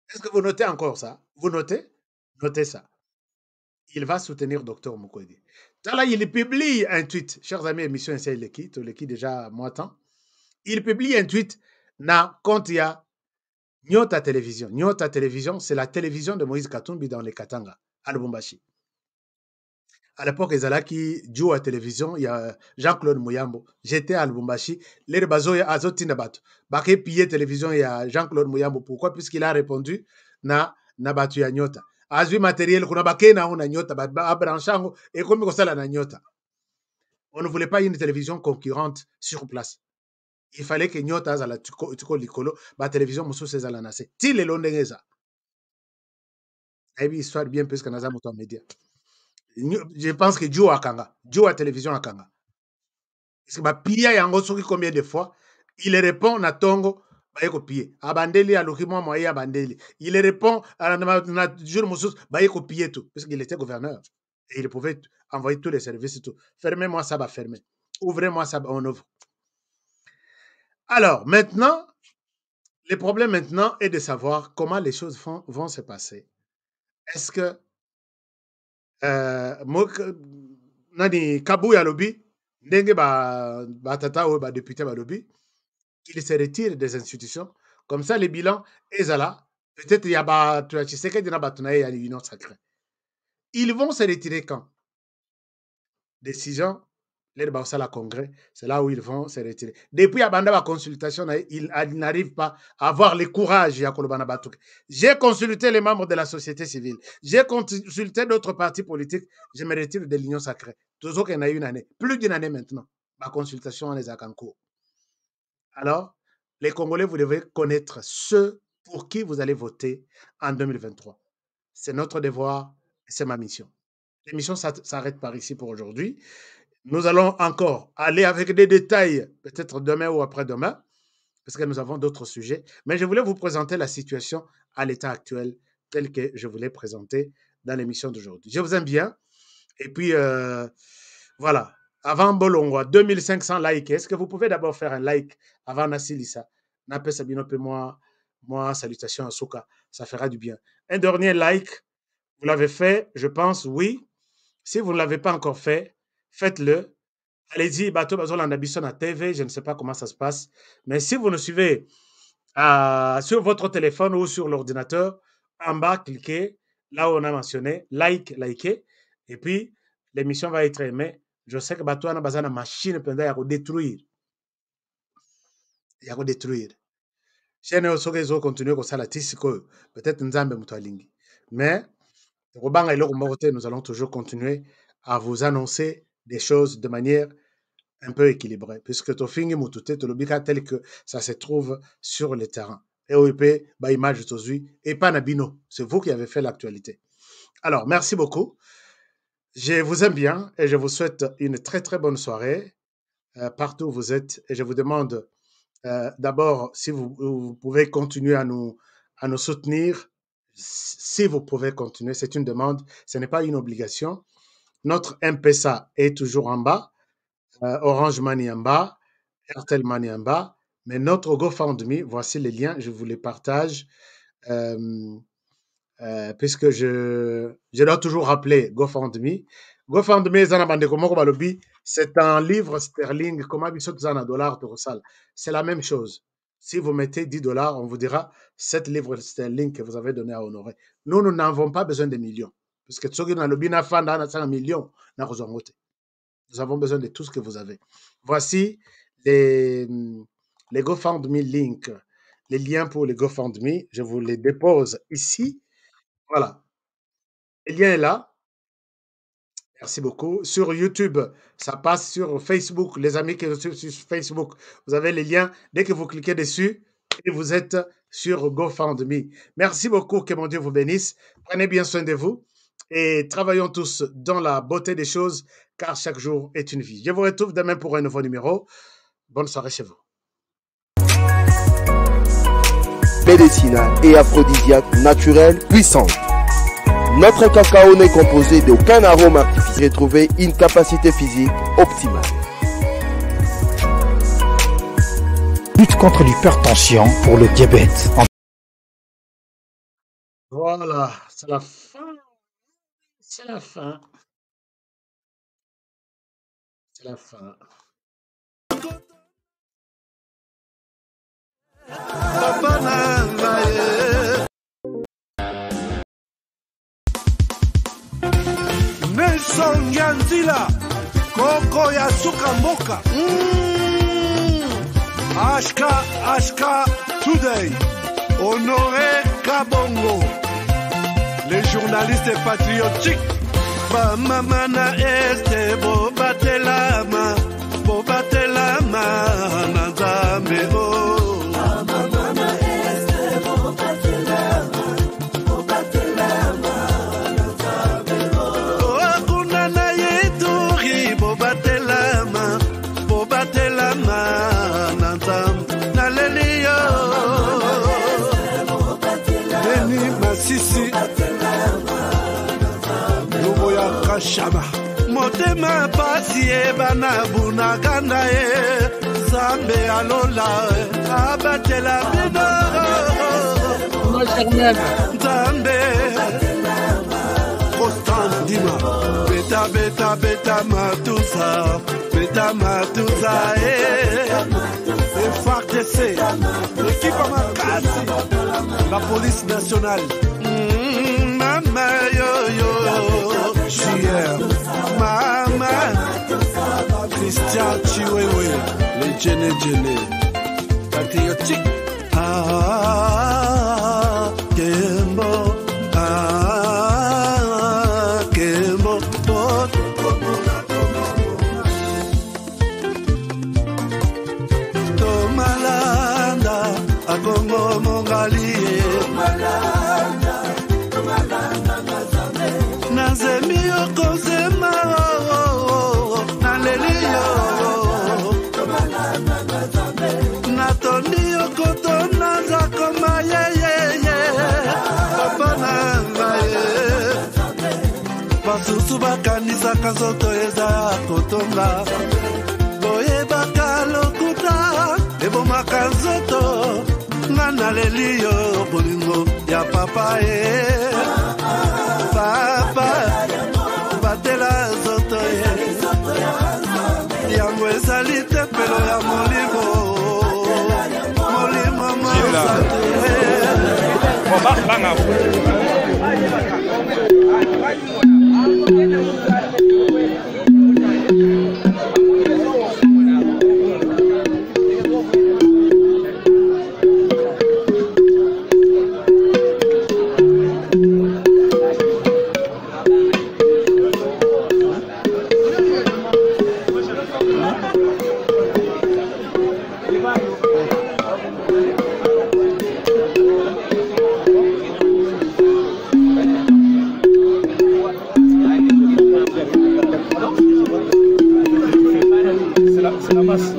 Est-ce que vous notez encore ça? Vous notez? Notez ça. Il va soutenir Dr Mukwege. Là, il publie un tweet, chers amis, émission ici, il quitte déjà moi temps. Il publie un tweet na compte ya Nyota Télévision. Nyota Télévision, c'est la télévision de Moïse Katumbi dans les Katanga, à Lubumbashi. À l'époque, ils allaient qui jouent à la télévision, il y a Jean-Claude Mouyambo. J'étais à Lubumbashi. Les bazo ya azotina batu. Baké pillé télévision, il y a Jean-Claude Mouyambo. Pourquoi? Puisqu'il a répondu na batu ya Nyota. Azui matériel, kuna baké na una Nyota, ba branchango, et comme ça na Nyota. On ne voulait pas une télévision concurrente sur place. Il fallait que Nyota azala tuko likolo, ba télévision musu sezala nase. Ti le londengeza. Et puis histoire bien plus que naza muto média. Je pense que Joe Akanga, Joe à télévision Akanga. Parce que bah pia yango soki combien de fois il répond na tongo ba yeko pier. Abandeli a lokimo moya abandeli. Il répond à na jour musus ba yeko pier tout parce qu'il était gouverneur et il pouvait envoyer tous les services et tout. Fermez-moi ça va fermer. Ouvrez-moi ça on ouvre. Alors, maintenant le problème maintenant est de savoir comment les choses vont se passer. Est-ce que nani Kabou Yalobi, ndenge ba tata ou ba député ba lobi, qu'il se retire des institutions. Comme ça, les bilans, ezala, peut-être il y a ba tu sais que dina batuna ya l'union sacrée. Ils vont se retirer quand? Décision, les débats à la congrès, c'est là où ils vont se retirer. Depuis la consultation, ils n'arrivent pas à avoir le courage. J'ai consulté les membres de la société civile, j'ai consulté d'autres partis politiques, je me retire de l'Union sacrée. Toujours qu'il y en a une année, plus d'une année maintenant, ma consultation les a en cours. Alors, les Congolais, vous devez connaître ceux pour qui vous allez voter en 2023. C'est notre devoir et c'est ma mission. L'émission s'arrête par ici pour aujourd'hui. Nous allons encore aller avec des détails, peut-être demain ou après-demain, parce que nous avons d'autres sujets. Mais je voulais vous présenter la situation à l'état actuel, telle que je vous l'ai présentée dans l'émission d'aujourd'hui. Je vous aime bien. Et puis, voilà. Avant Bolongo, 2500 likes. Est-ce que vous pouvez d'abord faire un like avant Nassilissa? Napé Sabino, moi, salutations à Souka. Ça fera du bien. Un dernier like. Vous l'avez fait, je pense, oui. Si vous ne l'avez pas encore fait, faites-le. Allez-y, Bateau Bazol en Abisson à TV, je ne sais pas comment ça se passe. Mais si vous nous suivez sur votre téléphone ou sur l'ordinateur, en bas, cliquez là où on a mentionné, likez. Et puis, l'émission va être aimée. Je sais que Bateau a besoin de machine pendant à détruire. Il y a à détruire. Chaîne au Sogezo continue comme ça, la Tissiko. Peut-être Nzambe Moutoalingi. Mais, nous allons toujours continuer à vous annoncer des choses de manière un peu équilibrée, puisque Tofingi Moutouté, Tolobika, tel que ça se trouve sur le terrain. Et OEP, image Tozui, et pas Nabino. C'est vous qui avez fait l'actualité. Alors, merci beaucoup. Je vous aime bien et je vous souhaite une très très bonne soirée partout où vous êtes. Et je vous demande d'abord si vous pouvez continuer à nous soutenir. Si vous pouvez continuer, c'est une demande, ce n'est pas une obligation. Notre M-Pesa est toujours en bas, Orange Money en bas, Airtel Money en bas, mais notre GoFundMe, voici les liens, je vous les partage, puisque je dois toujours rappeler GoFundMe. GoFundMe, c'est un livre sterling, comment $, c'est la même chose. Si vous mettez $10, on vous dira 7 livres sterling que vous avez donné à Honoré. Nous n'avons pas besoin de millions. Parce que nous avons besoin de tout ce que vous avez. Voici les GoFundMe links, les liens pour les GoFundMe. Je vous les dépose ici. Voilà. Le lien est là. Merci beaucoup. Sur YouTube, ça passe sur Facebook. Les amis qui sont sur Facebook, vous avez les liens. Dès que vous cliquez dessus, et vous êtes sur GoFundMe. Merci beaucoup. Que mon Dieu vous bénisse. Prenez bien soin de vous et travaillons tous dans la beauté des choses, car chaque jour est une vie. Je vous retrouve demain pour un nouveau numéro. Bonne soirée chez vous. Médicinale et aphrodisiaque naturelle puissante. Notre cacao n'est composé d'aucun arôme artificiel. Retrouver une capacité physique optimale. Lutte contre l'hypertension pour le diabète. Voilà, c'est la fin. C'est la fin. C'est la fin. Nelson Yanzila, Koko Yasuka Moka. Ashka Today, Honoré Kabongo, les journalistes patriotiques. Bamamana este Bobatelama, Nazamebo. Bamamana este Bobatelama, Nazamebo. Okunana yeturi Bobatelama, Nazam. Nalelio, Beni Masisi. Kashaba motema pasi bana bunagana Zambe alola abatela bino Zambe Constant Dima beta matusa FARDC l'équipe Makasi la police nationale Mama yo Djene Djene, patriotique. Kembo, Kembo, Tomalanda, Akongo Mongali, Nazemi Okozema, Nalelio, Natoni Okotona Zakoma, Papa Nangaye, Basusu bakanisa kazoto eza kotonga, Boye bakalokuta, Ebo makazoto, Nana lelio bolingo ya papa Papa, batela zoto yango ezali tempelo ya molimo C'est la masse.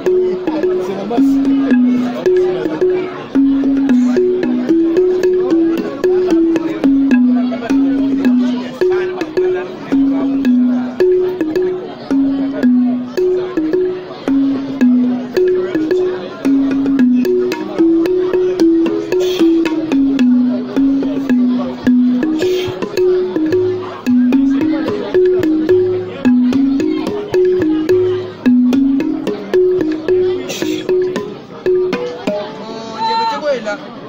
Là.